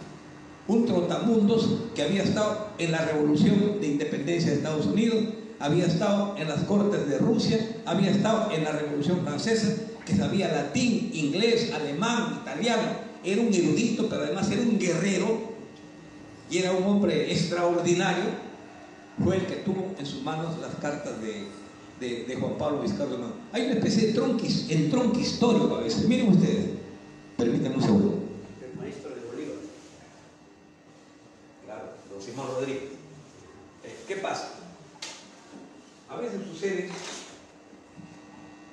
S1: un trotamundos que había estado en la revolución de independencia de Estados Unidos, había estado en las cortes de Rusia, había estado en la revolución francesa, que sabía latín, inglés, alemán, italiano, era un erudito, pero además era un guerrero y era un hombre extraordinario. Fue el que tuvo en sus manos las cartas de Juan Pablo Vizcarra Guzmán. Hay una especie de entronque histórico a veces. Miren ustedes, permítanme un segundo.
S2: El maestro de Bolívar.
S1: Claro, don Simón Rodríguez. ¿Qué pasa? A veces sucede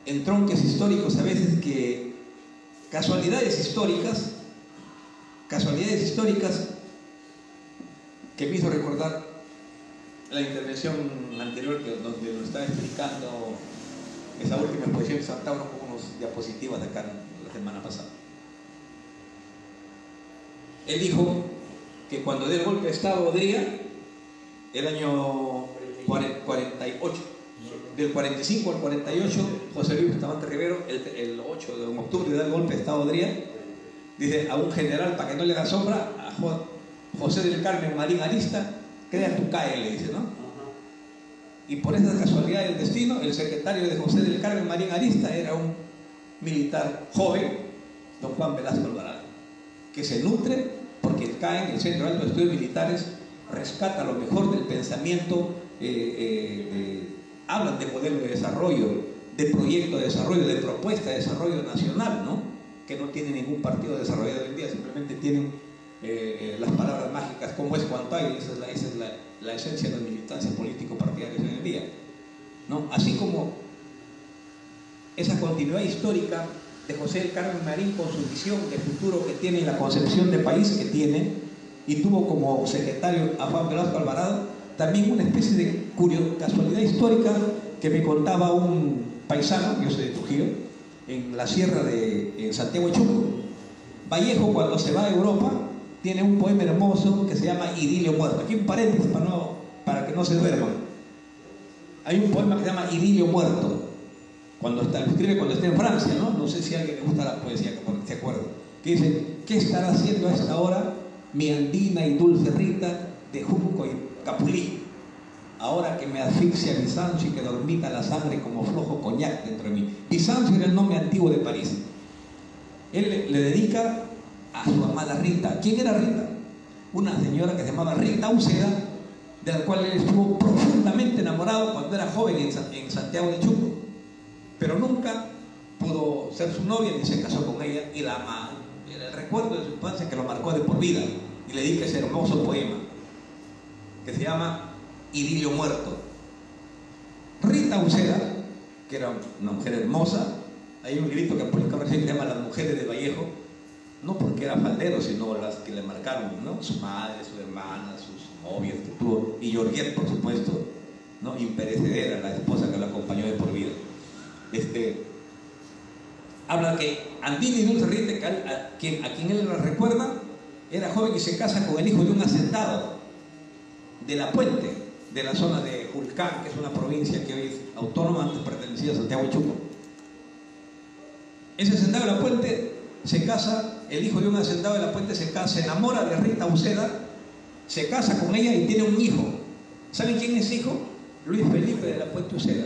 S1: entronques históricos, a veces que casualidades históricas que me hizo recordar la intervención anterior, donde nos estaba explicando esa última exposición de Santauro con unos diapositivas de acá la semana pasada. Él dijo que cuando dio el golpe de Estado Odría, el año 48, del 45 al 48, José Luis Bustamante Rivero, el 8 de octubre, da el golpe de Estado Odría, dice a un general, para que no le haga sombra, a José del Carmen Marín Arista, crea tu CAE, le dice, ¿no? Y por esa casualidad del destino, el secretario de José del Carmen Marín Arista era un militar joven, don Juan Velasco Alvarado, que se nutre, porque el CAE, el Centro de Altos Estudios Militares, rescata lo mejor del pensamiento, hablan de modelo de desarrollo, de proyecto de desarrollo, de propuesta de desarrollo nacional, ¿no? Que no tiene ningún partido desarrollado hoy en día, simplemente tienen las palabras mágicas, como es cuanto hay. Esa es la esencia de la militancia político-partidaria hoy en día, ¿no? Así como esa continuidad histórica de José del Carmen Marín con su visión de futuro que tiene y la concepción de país que tiene, y tuvo como secretario a Juan Velasco Alvarado, también una especie de casualidad histórica que me contaba un paisano, yo soy de Trujillo, en la sierra de Santiago de Chuco. Vallejo, cuando se va a Europa, tiene un poema hermoso que se llama Idilio Muerto. Aquí un paréntesis para para que no se duerman. Hay un poema que se llama Idilio Muerto, lo escribe cuando está en Francia, ¿no? No sé si a alguien le gusta la poesía, porque se acuerda. Que dice: ¿qué estará haciendo a esta hora mi andina y dulce Rita de junco y capulí? Ahora que me asfixia Bizancio y que dormita la sangre como flojo coñac dentro de mí. Bizancio era el nombre antiguo de París. Él le dedica a su amada Rita. ¿Quién era Rita? Una señora que se llamaba Rita Uceda, de la cual él estuvo profundamente enamorado cuando era joven en Santiago de Chuco, pero nunca pudo ser su novia ni se casó con ella, y la ama. El recuerdo de su infancia que lo marcó de por vida, y le dedica ese hermoso poema que se llama Idilio Muerto. Rita Uceda, que era una mujer hermosa, hay un librito que ha publicado recién que se llama Las Mujeres de Vallejo, no porque era faldero, sino las que le marcaron, ¿no? Su madre, su hermana, sus novias que tuvo, y Georgette, por supuesto, ¿no? Imperecedera, la esposa que lo acompañó de por vida. Habla que Andina y Dulce Rita, a quien él la recuerda, era joven y se casa con el hijo de un hacendado de La Puente, de la zona de Julcán, que es una provincia que hoy es autónoma, antes pertenecía a Santiago de Chuco. Ese hacendado de La Puente se casa, el hijo de un hacendado de La Puente se enamora de Rita Uceda, se casa con ella y tiene un hijo. ¿Saben quién es hijo? Luis Felipe de La Puente Uceda,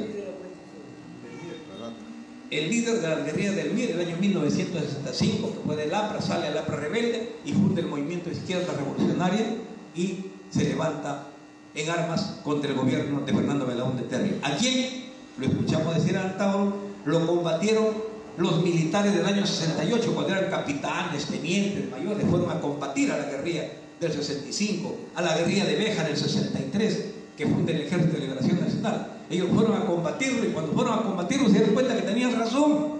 S1: el líder de la guerrilla del MIR del año 1965, que fue del APRA, sale al APRA rebelde y funda el movimiento de izquierda revolucionaria y se levanta en armas contra el gobierno de Fernando Belaúnde Terry. ¿A quién? Lo escuchamos decir al Tauro, lo combatieron los militares del año 68, cuando eran capitanes, tenientes, mayores, fueron a combatir a la guerrilla del 65, a la guerrilla de Béjar del 63, que funda el Ejército de Liberación Nacional. Ellos fueron a combatirlo, y cuando fueron a combatirlo se dieron cuenta que tenían razón,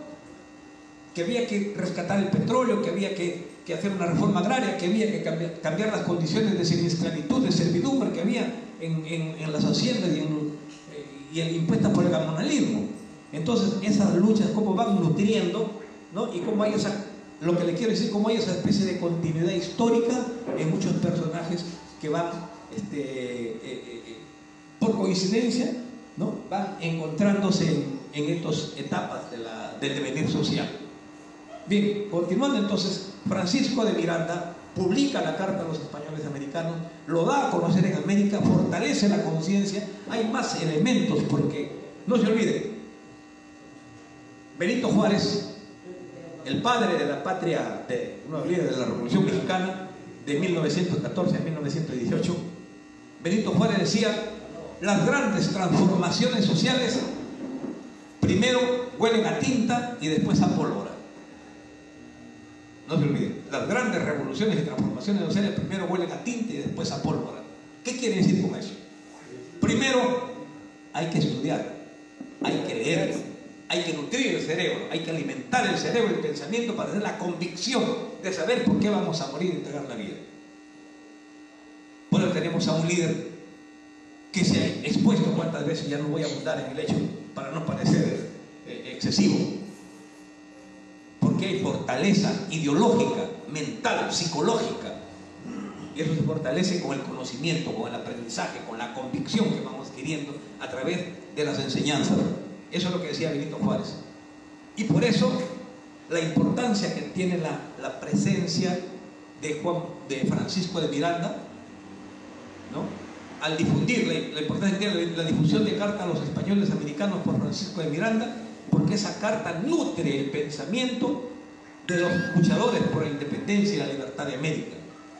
S1: que había que rescatar el petróleo, que había que hacer una reforma agraria, que había que cambiar las condiciones de semi-esclavitud, de servidumbre que había en las haciendas y impuestas por el gamonalismo. Entonces esas luchas cómo van nutriendo, ¿no? Y cómo hay lo que le quiero decir, cómo hay esa especie de continuidad histórica en muchos personajes que van por coincidencia, ¿no? Van encontrándose en estas etapas del devenir social. Bien, continuando entonces, Francisco de Miranda publica la Carta a los Españoles Americanos, lo da a conocer en América, fortalece la conciencia. Hay más elementos, porque no se olviden, Benito Juárez, el padre de la patria, uno de los líderes de la Revolución Mexicana de 1914 a 1918, Benito Juárez decía: las grandes transformaciones sociales primero huelen a tinta y después a pólvora. No se olviden, las grandes revoluciones y transformaciones sociales primero huelen a tinta y después a pólvora. ¿Qué quiere decir con eso? Primero hay que estudiar, hay que leer, hay que nutrir el cerebro, hay que alimentar el cerebro y el pensamiento para tener la convicción de saber por qué vamos a morir y entregar la vida. Por eso tenemos a un líder que se ha expuesto, cuántas veces, ya no voy a abundar en el hecho para no parecer excesivo, porque hay fortaleza ideológica, mental, psicológica, y eso se fortalece con el conocimiento, con el aprendizaje, con la convicción que vamos adquiriendo a través de las enseñanzas. Eso es lo que decía Benito Juárez, y por eso la importancia que tiene la presencia de Francisco de Miranda, ¿no? Al difundir, la importancia que tiene la difusión de Carta a los Españoles Americanos por Francisco de Miranda, porque esa carta nutre el pensamiento de los luchadores por la independencia y la libertad de América.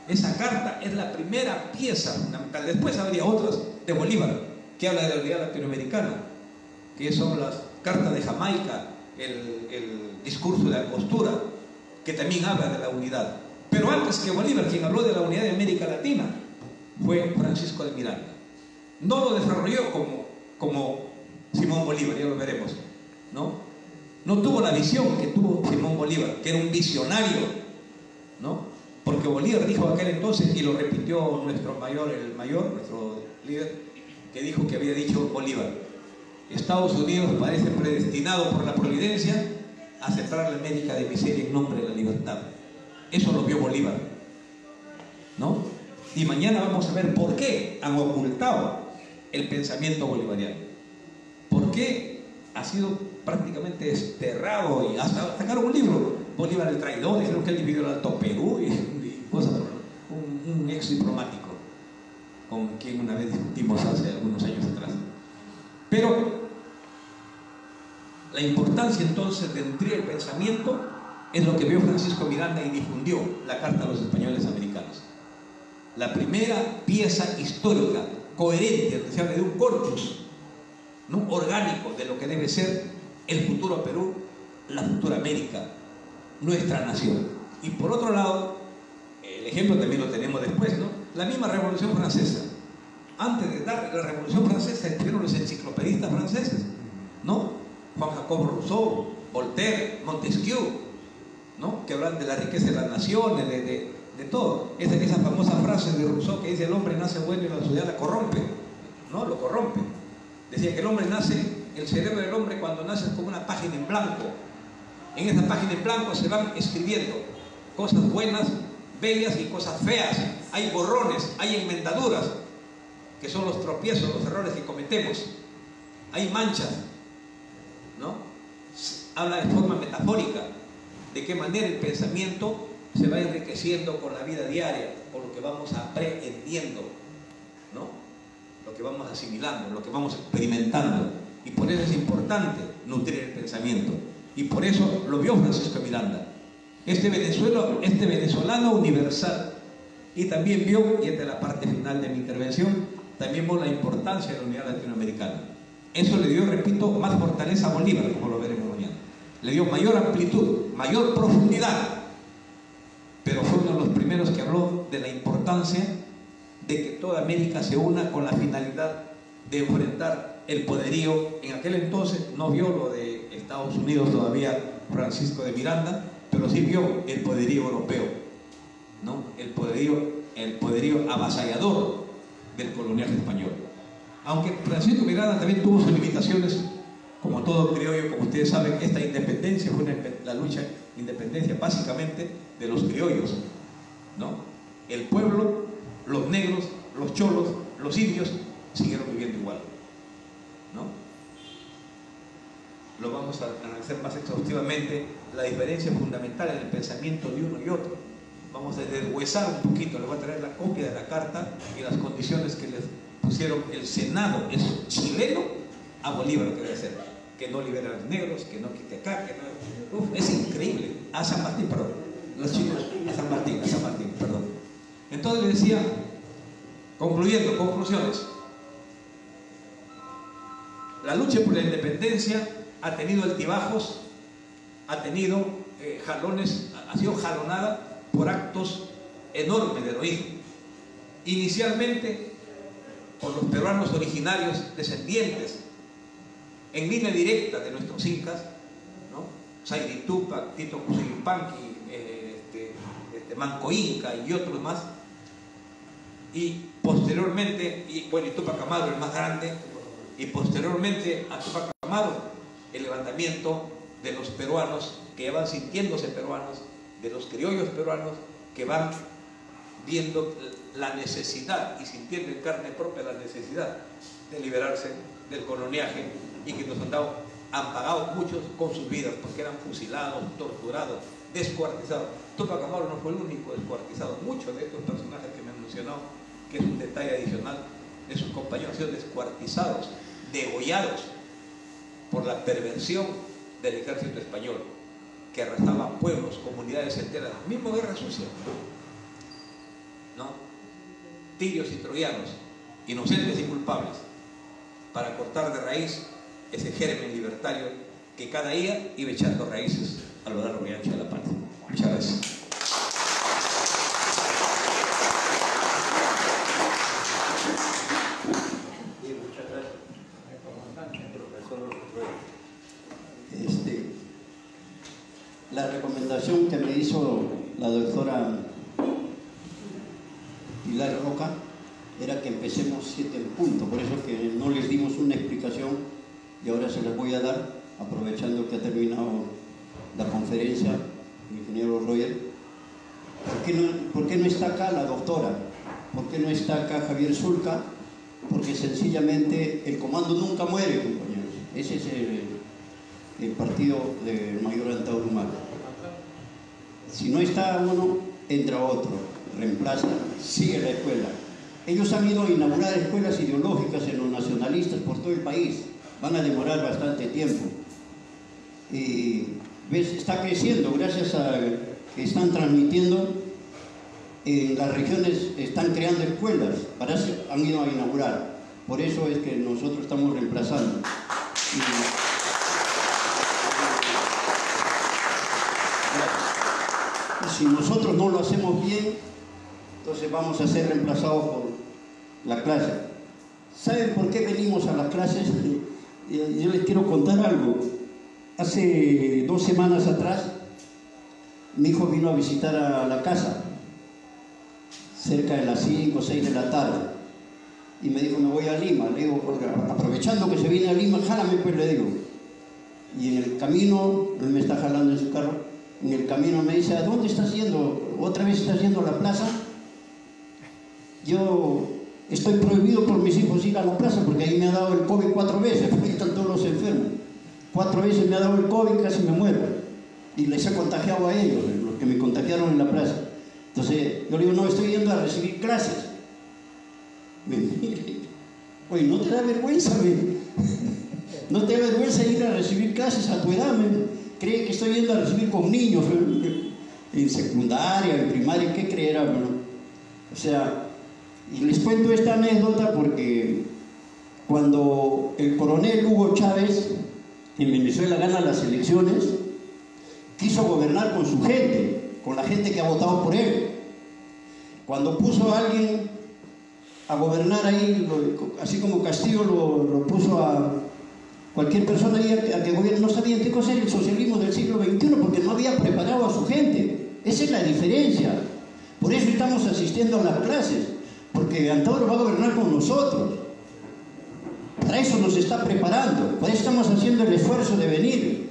S1: Esa carta es la primera pieza fundamental. Después habría otras de Bolívar, que habla de la unidad latinoamericana, que son las cartas de Jamaica, el discurso de Angostura, que también habla de la unidad. Pero antes que Bolívar, quien habló de la unidad de América Latina fue Francisco de Miranda. No lo desarrolló como Simón Bolívar, ya lo veremos, ¿no? No tuvo la visión que tuvo Simón Bolívar, que era un visionario, ¿no? Porque Bolívar dijo aquel entonces, y lo repitió nuestro líder, que dijo que había dicho Bolívar: Estados Unidos parece predestinado por la providencia a sembrar la América de miseria en nombre de la libertad. Eso lo vio Bolívar, ¿no? Y mañana vamos a ver por qué han ocultado el pensamiento bolivariano? ¿Por qué ha sido prácticamente desterrado? Y hasta sacaron un libro, Bolívar el traidor, dijeron que él dividió el Alto Perú y cosas, un ex diplomático con quien una vez discutimos hace algunos años atrás. Pero la importancia entonces de nutrir el pensamiento es lo que vio Francisco Miranda y difundió la Carta a los Españoles Americanos. La primera pieza histórica, coherente, donde se habla de un corpus, ¿no?, orgánico de lo que debe ser el futuro Perú, la futura América, nuestra nación. Y por otro lado, el ejemplo también lo tenemos después, ¿no? La misma Revolución Francesa. Antes de dar la Revolución Francesa estuvieron los enciclopedistas franceses, ¿no? Juan Jacobo Rousseau, Voltaire, Montesquieu, ¿no?, que hablan de la riqueza de las naciones, de todo. Esa famosa frase de Rousseau que dice: el hombre nace bueno y la sociedad la corrompe, ¿no? Lo corrompe. Decía que el hombre nace, el cerebro del hombre cuando nace es como una página en blanco. En esa página en blanco se van escribiendo cosas buenas, bellas y cosas feas. Hay borrones, hay enmendaduras, que son los tropiezos, los errores que cometemos. Hay manchas, ¿no? Habla de forma metafórica de qué manera el pensamiento se va enriqueciendo con la vida diaria, con lo que vamos aprendiendo, ¿no?, lo que vamos asimilando, lo que vamos experimentando. Y por eso es importante nutrir el pensamiento. Y por eso lo vio Francisco Miranda, este venezolano universal. Y también vio, y esta es la parte final de mi intervención, también vio la importancia de la unidad latinoamericana. Eso le dio, repito, más fortaleza a Bolívar, como lo veremos mañana. Le dio mayor amplitud, mayor profundidad. Pero fue uno de los primeros que habló de la importancia de que toda América se una con la finalidad de enfrentar el poderío. En aquel entonces no vio lo de Estados Unidos todavía Francisco de Miranda, pero sí vio el poderío europeo, ¿no?, el poderío avasallador del coloniaje español. Aunque Francisco Miranda también tuvo sus limitaciones, como todo criollo, como ustedes saben, esta independencia fue la lucha de independencia básicamente de los criollos, ¿no? El pueblo, los negros, los cholos, los indios siguieron viviendo igual, ¿no? Lo vamos a analizar más exhaustivamente, la diferencia fundamental en el pensamiento de uno y otro. Vamos a deshuesar un poquito, les voy a traer la copia de la carta y las condiciones que les pusieron el Senado chileno a Bolívar, que debe hacer, que no libera a los negros, que no quite acá, que no... Uf, es increíble. A San Martín, perdón. Los chinos, a San Martín, perdón. Entonces le decía, concluyendo, conclusiones. La lucha por la independencia ha tenido altibajos, ha tenido jalones, ha sido jalonada por actos enormes de heroísmo. Inicialmente por los peruanos originarios descendientes en línea directa de nuestros incas, ¿no? Sayri Tupac, Tito Cusayupanqui, Manco Inca y otros más. Y posteriormente, y Tupac Amaru, el más grande, y posteriormente a Tupac Amaru, el levantamiento de los peruanos que van sintiéndose peruanos, de los criollos peruanos que van viendo la necesidad y sintiendo en carne propia la necesidad de liberarse del coloniaje, y que nos han pagado muchos con sus vidas, porque eran fusilados, torturados, descuartizados. Tupac Amaru no fue el único descuartizado. Muchos de estos personajes que me han mencionado, que es un detalle adicional, de sus compañeros han sido descuartizados, degollados por la perversión del ejército español, que arrasaba pueblos, comunidades enteras, mismo Guerra Sucia, ¿no? Tirios y troyanos, inocentes y culpables, para cortar de raíz ese germen libertario que cada día iba echando raíces a lo largo y ancho de la patria. Muchas gracias.
S2: Muchas gracias, profesor. La recomendación que me hizo la doctora Pilar Roca era que empecemos 7 en punto, por eso que no les dimos una explicación y ahora se las voy a dar, aprovechando que ha terminado la conferencia el ingeniero Roger. ¿Por qué no está acá la doctora? ¿Por qué no está acá Javier Zulca? porque sencillamente el comando nunca muere, compañeros. Ese es el partido del mayor Antauro Humala. Si no está uno, entra otro, reemplaza, sigue la escuela. Ellos han ido a inaugurar escuelas ideológicas en los nacionalistas por todo el país. Van a demorar bastante tiempo. Y ves, está creciendo gracias a que están transmitiendo. En las regiones están creando escuelas, para eso han ido a inaugurar. Por eso es que nosotros estamos reemplazando. Y si nosotros no lo hacemos bien, entonces vamos a ser reemplazados por la clase. ¿Saben por qué venimos a las clases? Yo les quiero contar algo. Hace 2 semanas atrás, mi hijo vino a visitar a la casa, cerca de las 5 o 6 de la tarde, y me dijo, me voy a Lima. Le digo, aprovechando que se viene a Lima, jálame, pues, le digo. Y en el camino, él me está jalando en su carro, en el camino me dice, ¿a dónde estás yendo? ¿Otra vez estás yendo a la plaza? Yo estoy prohibido por mis hijos ir a la plaza, porque ahí me ha dado el COVID 4 veces, porque están todos los enfermos. 4 veces me ha dado el COVID, casi me muero. Y les he contagiado a ellos, los que me contagiaron en la plaza. Entonces, yo le digo, no, estoy yendo a recibir clases. Me mire, oye, ¿no te da vergüenza, ¿No te da vergüenza ir a recibir clases a tu edad, ¿Cree que estoy yendo a recibir con niños en secundaria, en primaria? ¿Qué creerá, O sea, y les cuento esta anécdota porque cuando el coronel Hugo Chávez en Venezuela gana las elecciones, quiso gobernar con su gente, con la gente que ha votado por él. Cuando puso a alguien a gobernar ahí, así como Castillo lo puso a cualquier persona ahí a que gobierne, no sabían qué cosa era el socialismo del siglo XXI, porque no había preparado a su gente. Esa es la diferencia. Por eso estamos asistiendo a las clases, porque Antauro va a gobernar con nosotros. Para eso nos está preparando, por eso estamos haciendo el esfuerzo de venir.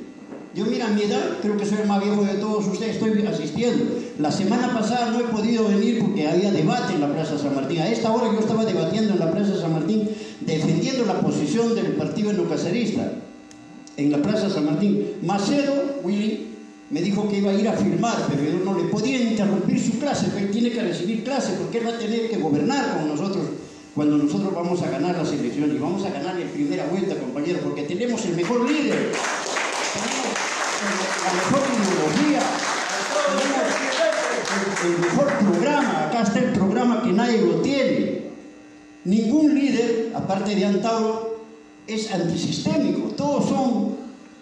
S2: Yo, mira, a mi edad, creo que soy el más viejo de todos ustedes, estoy asistiendo. La semana pasada no he podido venir porque había debate en la Plaza San Martín. A esta hora yo estaba debatiendo en la Plaza San Martín, defendiendo la posición del partido enocacerista, en la Plaza San Martín. Macedo, Willy, me dijo que iba a ir a firmar, pero yo no le podía interrumpir su clase, pero él tiene que recibir clase, porque él va a tener que gobernar con nosotros cuando nosotros vamos a ganar las elecciones. Y vamos a ganar en primera vuelta, compañeros, porque tenemos el mejor líder, tenemos la mejor ideología, tenemos el mejor programa. Acá está el programa que nadie lo tiene. Ningún líder, aparte de Antauro, es antisistémico. Todos son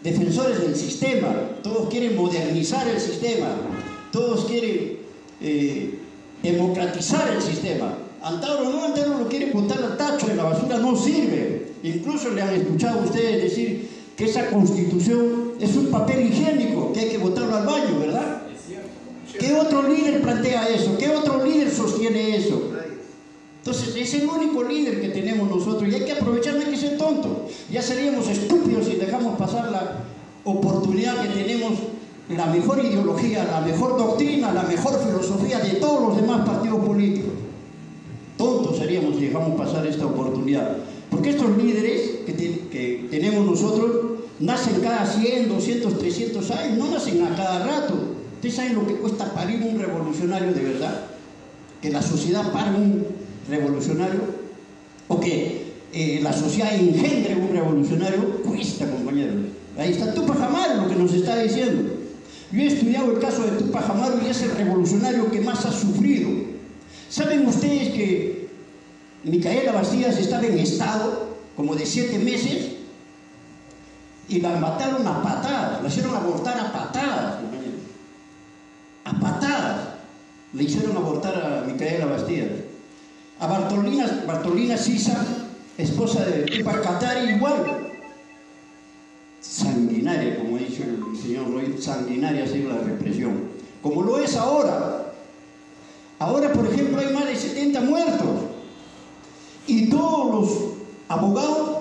S2: defensores del sistema, todos quieren modernizar el sistema, todos quieren democratizar el sistema. Antauro no, Antauro lo quiere botar al tacho, en la basura no sirve. Incluso le han escuchado a ustedes decir que esa constitución es un papel higiénico, que hay que botarlo al baño, ¿verdad? ¿Qué otro líder plantea eso? ¿Qué otro líder sostiene eso? Entonces es el único líder que tenemos nosotros y hay que aprovechar, no hay que ser tonto. Ya seríamos estúpidos si dejamos pasar la oportunidad que tenemos, la mejor ideología, la mejor doctrina, la mejor filosofía de todos los demás partidos políticos. Tontos seríamos si dejamos pasar esta oportunidad. Porque estos líderes que tenemos nosotros nacen cada 100, 200, 300 años, no nacen a cada rato. ¿Ustedes saben lo que cuesta parir un revolucionario de verdad? Que la sociedad pare un revolucionario, o que la sociedad engendre un revolucionario, cuesta, compañeros. Ahí está Tupac Amaru, lo que nos está diciendo. Yo he estudiado el caso de Tupac Amaru y es el revolucionario que más ha sufrido. ¿Saben ustedes que Micaela Bastidas estaba en estado como de 7 meses y la mataron a patadas, la hicieron abortar a patadas, compañeros? A patadas le hicieron abortar a Micaela Bastidas. A Bartolina Sisa, esposa de Tupac Katari, igual. Sanguinaria, como ha dicho el señor Roy, sanguinaria ha sido la represión. Como lo es ahora. Ahora, por ejemplo, hay más de 70 muertos. Y todos los abogados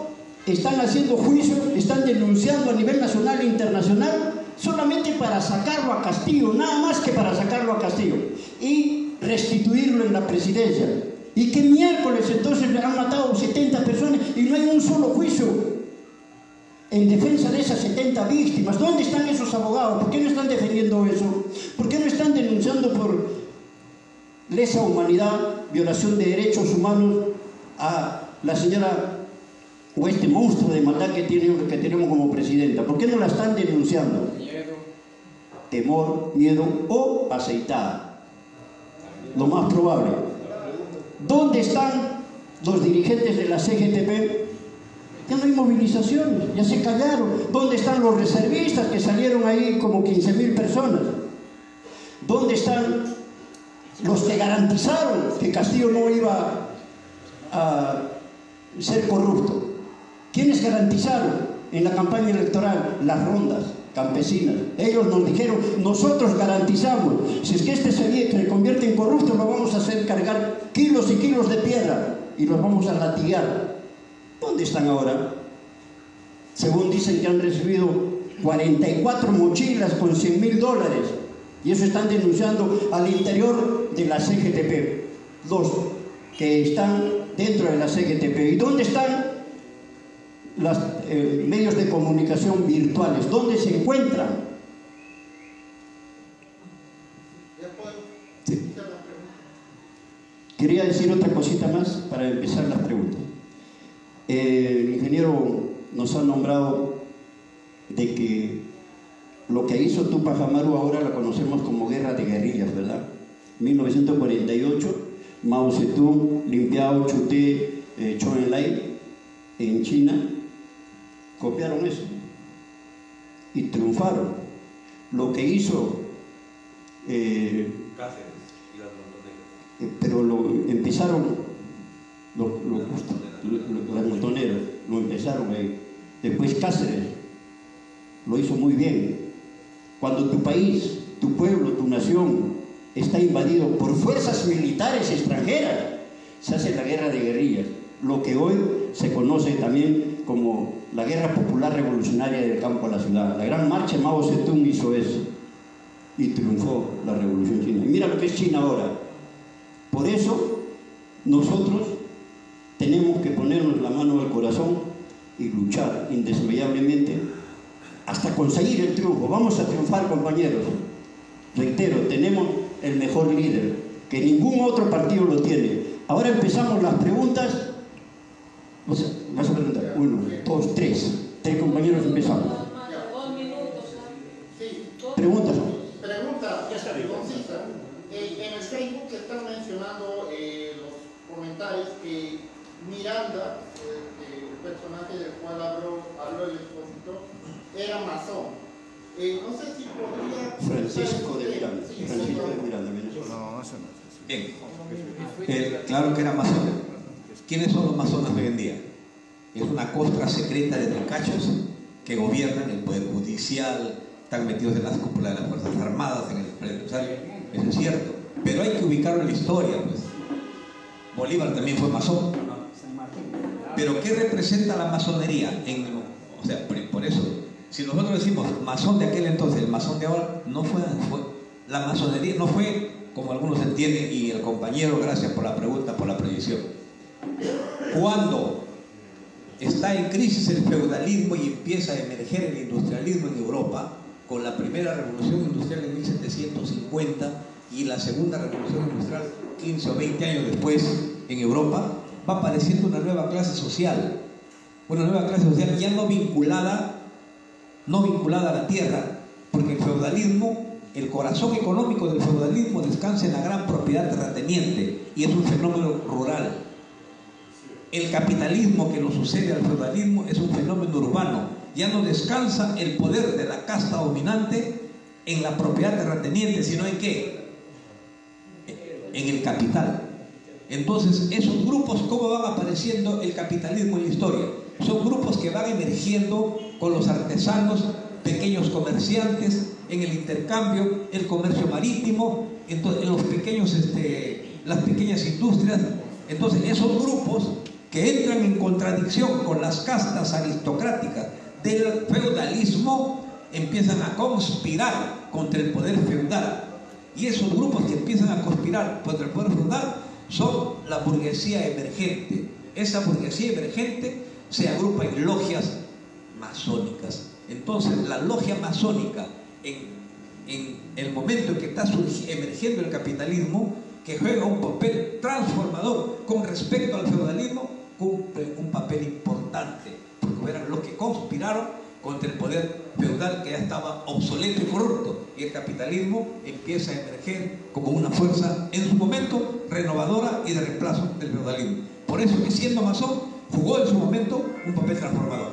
S2: están haciendo juicios, están denunciando a nivel nacional e internacional solamente para sacarlo a Castillo, nada más que para sacarlo a Castillo y restituirlo en la presidencia. ¿Y qué miércoles entonces le han matado 70 personas y no hay un solo juicio en defensa de esas 70 víctimas. ¿Dónde están esos abogados? ¿Por qué no están defendiendo eso? ¿Por qué no están denunciando por lesa humanidad, violación de derechos humanos a la señora o este monstruo de maldad que tenemos como presidenta? ¿Por qué no la están denunciando?
S4: Miedo.
S2: Temor, miedo o aceitada. Lo más probable. ¿Dónde están los dirigentes de la CGTP? Ya no hay movilizaciones, ya se callaron. ¿Dónde están los reservistas que salieron ahí como 15.000 personas? ¿Dónde están los que garantizaron que Castillo no iba a ser corrupto? ¿Quiénes garantizaron en la campaña electoral? Las rondas campesinas. Ellos nos dijeron, nosotros garantizamos, si es que este se convierte en corrupto, lo vamos a hacer cargar kilos y kilos de piedra y los vamos a latigar. ¿Dónde están ahora? Según dicen que han recibido 44 mochilas con $100.000 y eso están denunciando al interior de la CGTP, los que están dentro de la CGTP. ¿Y dónde están los medios de comunicación virtuales? ¿Dónde se encuentran? Sí. Quería decir otra cosita más para empezar las preguntas. El ingeniero nos ha nombrado de que lo que hizo Tupac Amaru ahora la conocemos como guerra de guerrillas, ¿verdad? 1948, Mao Zedong, Lin Biao, Chu Te, Zhou Enlai en China copiaron eso y triunfaron. Lo que hizo
S1: Cáceres y las montoneras.
S2: pero empezaron las montoneras, lo empezaron ahí. Después Cáceres lo hizo muy bien. Cuando tu país, tu pueblo, tu nación está invadido por fuerzas militares extranjeras, se hace la guerra de guerrillas, lo que hoy se conoce también como la guerra popular revolucionaria del campo a la ciudad. La gran marcha Mao Zedong hizo eso y triunfó la revolución china. Y mira lo que es China ahora. Por eso nosotros tenemos que ponernos la mano al corazón y luchar indesmayablemente hasta conseguir el triunfo. Vamos a triunfar, compañeros. Reitero, tenemos el mejor líder, que ningún otro partido lo tiene. Ahora empezamos las preguntas. Vas a preguntar, 1, 2, 3. 3 compañeros empezamos.
S4: 2 minutos.
S3: Sí.
S2: Preguntas.
S3: Pregunta concisa. En el Facebook están mencionando los comentarios que Miranda, el personaje del cual habló el expositor, era masón. No sé si podría...
S2: Francisco de Miranda.
S3: Sí,
S2: Francisco de Miranda, Venezuela.
S3: No, eso no.
S1: Bien. Claro que era masón. ¿Quiénes son los masones hoy en día? Es una costra secreta de ricachos que gobiernan el poder judicial, están metidos en las cúpulas de las Fuerzas Armadas, en el poder empresario. Eso es cierto. Pero hay que ubicarlo en la historia, pues. Bolívar también fue masón. Pero ¿qué representa la masonería? O sea, por eso, si nosotros decimos masón de aquel entonces, el masón de ahora, no fue la masonería no fue como algunos entienden, y el compañero, gracias por la pregunta, por la precisión. Cuando está en crisis el feudalismo y empieza a emerger el industrialismo en Europa, con la primera revolución industrial en 1750 y la segunda revolución industrial 15 o 20 años después en Europa, va apareciendo una nueva clase social ya no vinculada a la tierra, porque el feudalismo, el corazón económico del feudalismo descansa en la gran propiedad terrateniente y es un fenómeno rural. El capitalismo que nos sucede al feudalismo es un fenómeno urbano, ya no descansa el poder de la casta dominante en la propiedad terrateniente, sino en ¿qué? En el capital. Entonces, esos grupos, ¿cómo van apareciendo el capitalismo en la historia? Son grupos que van emergiendo con los artesanos, pequeños comerciantes, en el intercambio, el comercio marítimo, en los pequeños, las pequeñas industrias. Entonces, esos grupos que entran en contradicción con las castas aristocráticas del feudalismo empiezan a conspirar contra el poder feudal. Y esos grupos que empiezan a conspirar contra el poder feudal son la burguesía emergente, esa burguesía emergente se agrupa en logias masónicas. Entonces, la logia masónica, en el momento en que está emergiendo el capitalismo, que juega un papel transformador con respecto al feudalismo, cumple un papel importante, porque eran los que conspiraron contra el poder feudal que ya estaba obsoleto y corrupto, y el capitalismo empieza a emerger como una fuerza en su momento renovadora y de reemplazo del feudalismo. Por eso que siendo masón jugó en su momento un papel transformador.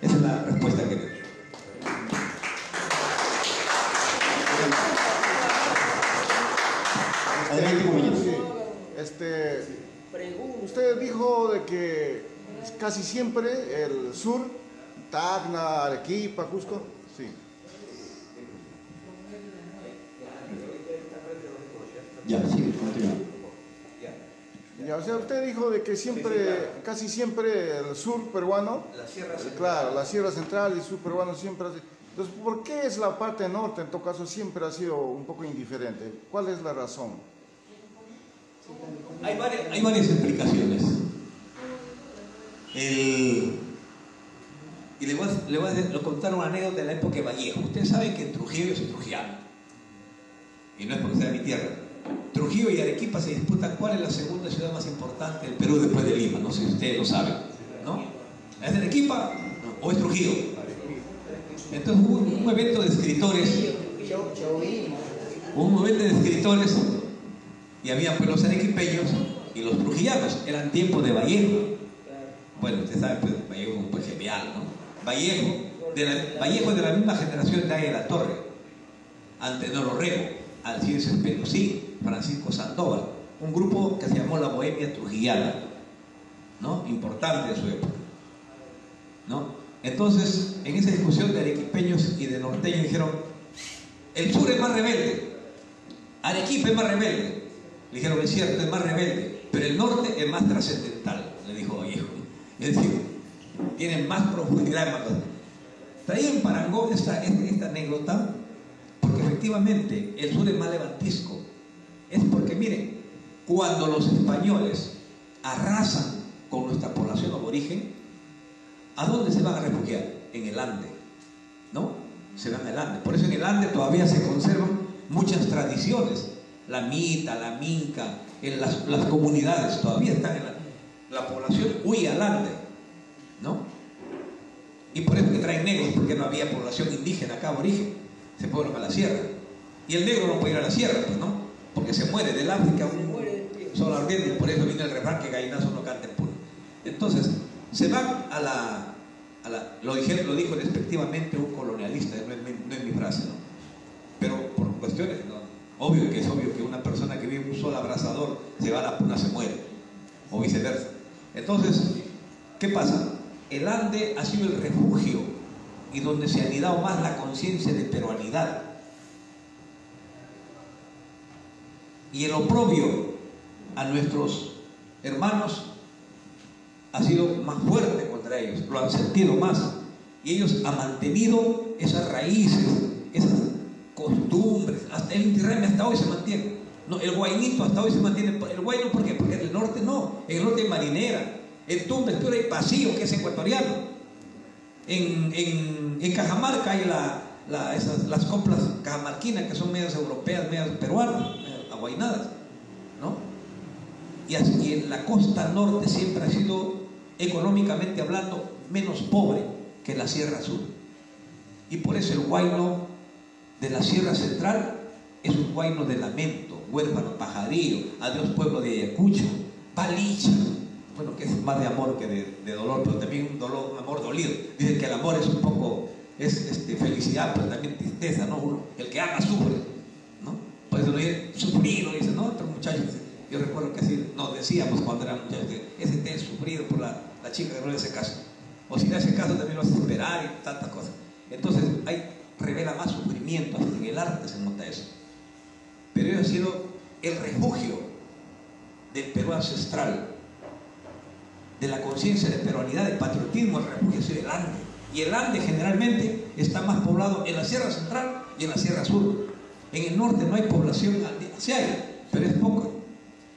S1: Esa es la respuesta que doy.
S2: Adelante, compañero.
S4: Usted dijo de que casi siempre el sur, Tacna, Arequipa, Cusco, sí.
S2: Ya, sí, continúa.
S4: Ya, o sea, usted dijo de que siempre, casi siempre el sur peruano, claro, la Sierra Central y el sur peruano siempre hace. Entonces, ¿por qué es la parte norte, en todo caso, siempre ha sido un poco indiferente? ¿Cuál es la razón?
S1: Hay varias explicaciones. Y le voy a contar una anécdota de la época de Vallejo. Ustedes saben que en Trujillo yo soy trujillano, y no es porque sea mi tierra. Trujillo y Arequipa se disputan cuál es la segunda ciudad más importante del Perú después de Lima. No sé si ustedes lo saben, ¿no? ¿Es Arequipa o es Trujillo? Entonces hubo un evento de escritores. Hubo un evento de escritores y había pues los arequipeños y los trujillanos. Eran tiempos de Vallejo. Bueno, ustedes saben, pues Vallejo es un pues genial, ¿no? Vallejo de la misma generación de la Torre, Antenor Orrego, Alcides Espelosí, Francisco Sandoval, un grupo que se llamó la Bohemia Trujillana, ¿no? Importante de su época, ¿no? Entonces, en esa discusión de arequipeños y de norteños dijeron: el sur es más rebelde, Arequipa es más rebelde. Le dijeron: es cierto, es más rebelde, pero el norte es más trascendental, le dijo Vallejo. Es decir, tiene más profundidad, más cosas. Traía en parangón esta anécdota porque efectivamente el sur es más levantisco. Es porque, miren, cuando los españoles arrasan con nuestra población aborigen, ¿a dónde se van a refugiar? En el Ande, ¿no? Se van al Ande. Por eso en el Ande todavía se conservan muchas tradiciones. La mita, la minca, en las comunidades todavía están en la población huye al Ande, ¿no? Y por eso que traen negros, porque no había población indígena acá, aborigen. Se fueron a la sierra. Y el negro no puede ir a la sierra, pues, ¿no? Porque se muere del África un sol ardiente. Por eso viene el refrán que gallinazo no canta en puro. Entonces, se van lo dijo despectivamente un colonialista, no es mi frase, ¿no? Pero por cuestiones, ¿no? Obvio que una persona que vive un sol abrasador se va a la puna, se muere, o viceversa. Entonces, ¿qué pasa? El Ande ha sido el refugio y donde se ha anidado más la conciencia de peruanidad. Y el oprobio a nuestros hermanos ha sido más fuerte contra ellos, lo han sentido más, y ellos han mantenido esas raíces, esas costumbres. Hasta el Inti Raymi hasta hoy se mantiene, no, el guainito hasta hoy se mantiene. El guayno, ¿por qué? Porque en el norte no, en el norte hay marinera, en Tumbes hay pasillo, que es ecuatoriano, en Cajamarca hay las coplas cajamarquinas, que son medias europeas, medias peruanas, medias aguainadas, ¿no? Y en la costa norte siempre ha sido, económicamente hablando, menos pobre que la Sierra Sur. Y por eso el guayno de la Sierra Central es un guayno de lamento, huérfano, pajarillo, adiós pueblo de Ayacucho, palicha, bueno, que es más de amor que de dolor, pero también un amor dolido. Dicen que el amor es un poco, es felicidad, pero también tristeza, ¿no? El que ama sufre, ¿no? Por eso no dice sufrido, dice, ¿no? Otros muchachos, yo recuerdo que así nos decíamos cuando éramos muchachos, que ese te es sufrido por la chica que no le hace caso, o si le hace caso también lo hace esperar y tantas cosas. Entonces revela más sufrimiento, hasta en el arte se nota eso. Pero ellos han sido el refugio del Perú ancestral, de la conciencia de peruanidad, de patriotismo. El refugio ha sido el Ande, y el Ande generalmente está más poblado en la Sierra Central y en la Sierra Sur. En el norte no hay población andina, sí hay, pero es poca.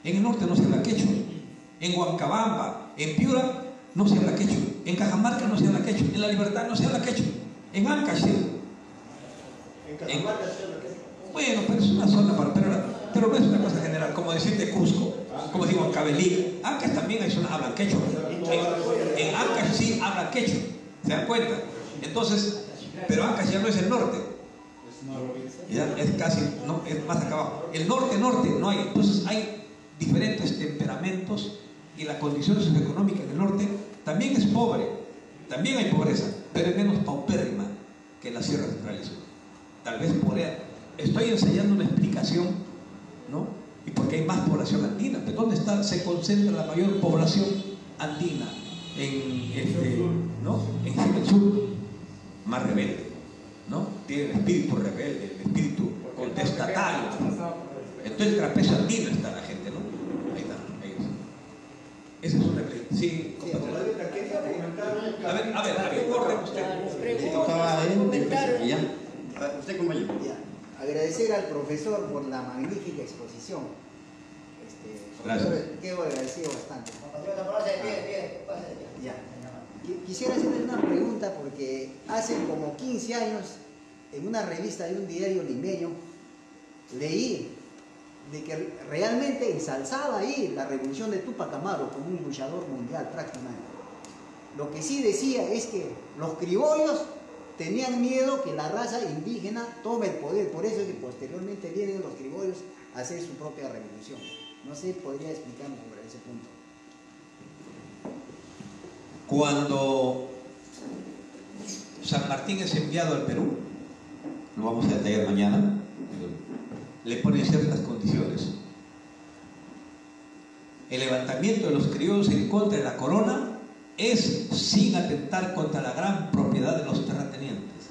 S1: En el norte no se habla quechua. En Huancabamba, En Piura no se habla quechua, en Cajamarca no se habla quechua, en La Libertad no se habla quechua, en Ancash sí.
S3: En Cajamarca se habla quechua.
S1: Bueno, pero es una zona, pero no es una cosa general, como decirte Cusco, como decimos Cabelí. Ancash también hay zonas que hablan quechua. En Ancash sí hablan quechua, ¿se dan cuenta? Entonces, pero Ancash ya no es el norte. Ya es casi, no, es más acá abajo. El norte no hay. Entonces hay diferentes temperamentos y la condición socioeconómica en el norte también es pobre, también hay pobreza, pero es menos paupérrima que en la Sierra Central y Sur. Tal vez por ahí. Estoy ensayando una explicación, ¿no? Y porque hay más población andina. ¿De dónde se concentra la mayor población andina? ¿No? En el sur, más rebelde, ¿no? Tiene el espíritu rebelde, el espíritu contestatario. Entonces el trapecio andino está la gente, ¿no? Ahí está, ellos. Esa es una explicación. Sí, compatriota.
S3: Quería comentar.
S1: A ver, orden usted.
S2: Tocaba a él, empezar, ya. Usted, compañero.
S5: Agradecer al profesor por la magnífica exposición.
S1: Gracias.
S5: Quedo agradecido bastante. Ya. Quisiera hacerle una pregunta porque hace como 15 años en una revista de un diario limeño leí de que realmente ensalzaba ahí la revolución de Túpac Amaru como un luchador mundial prácticamente. Lo que sí decía es que los criollos tenían miedo que la raza indígena tome el poder, por eso es que posteriormente vienen los criollos a hacer su propia revolución. No sé, ¿podría explicarnos sobre ese punto?
S1: Cuando San Martín es enviado al Perú, lo vamos a detallar mañana, le ponen ciertas condiciones. El levantamiento de los criollos en contra de la corona es sin atentar contra la gran propiedad de los terratenientes.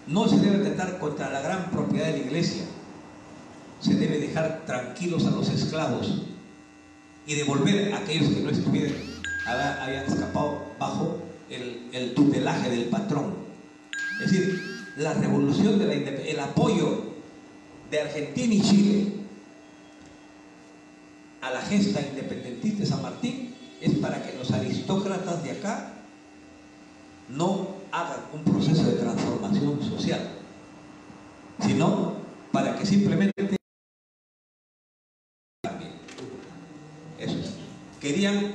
S1: No se debe atentar contra la gran propiedad de la iglesia. Se debe dejar tranquilos a los esclavos y devolver a aquellos que no habían escapado bajo el tutelaje del patrón. Es decir, la revolución de el apoyo de Argentina y Chile a la gesta independentista de San Martín es para que los aristócratas de acá no hagan un proceso de transformación social, sino para que simplemente cambien. Eso es. Querían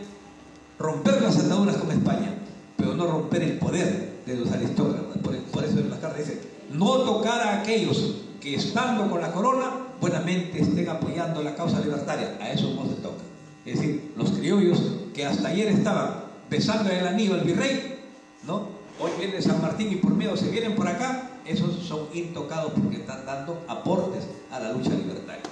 S1: romper las ataduras con España, pero no romper el poder de los aristócratas. Por eso en la carta dice: no tocar a aquellos que estando con la corona buenamente estén apoyando la causa libertaria. A eso no se toca. Es decir, los criollos que hasta ayer estaban besando el anillo al virrey, ¿no? Hoy viene San Martín y por miedo se vienen por acá. Esos son intocados porque están dando aportes a la lucha libertaria.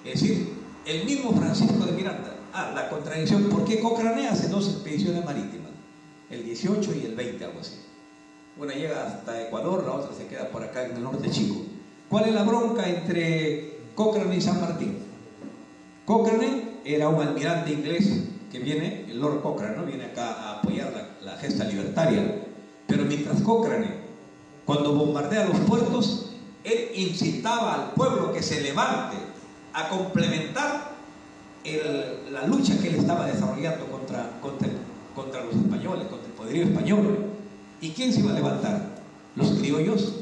S1: Es decir, el mismo Francisco de Miranda. La contradicción: ¿por qué Cochrane hace 2 expediciones marítimas? El 18 y el 20, algo así. Una llega hasta Ecuador, la otra se queda por acá en el norte chico. ¿Cuál es la bronca entre Cochrane y San Martín? Cochrane era un almirante inglés que viene, el Lord Cochrane, ¿no? Viene acá a apoyar la gesta libertaria. Pero mientras Cochrane, cuando bombardea los puertos, él incitaba al pueblo que se levante a complementar la lucha que él estaba desarrollando contra los españoles, contra el poderío español. ¿Y quién se iba a levantar? ¿Los criollos?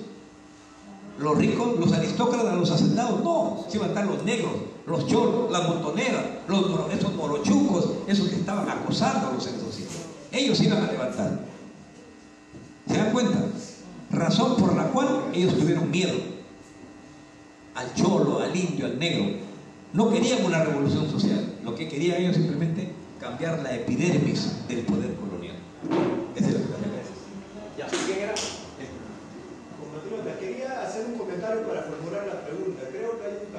S1: ¿Los ricos? ¿Los aristócratas? ¿Los hacendados? No, se iban a levantar los negros, los cholos, las montoneras, esos morochucos, esos que estaban acosando a los entonces. Ellos se iban a levantar. ¿Se dan cuenta? Razón por la cual ellos tuvieron miedo al cholo, al indio, al negro. No querían una revolución social. Lo que querían ellos simplemente cambiar la epidermis del poder colonial. Esa es la
S6: ya, ¿quién era? Quería hacer un comentario para formular la pregunta. Creo que hay un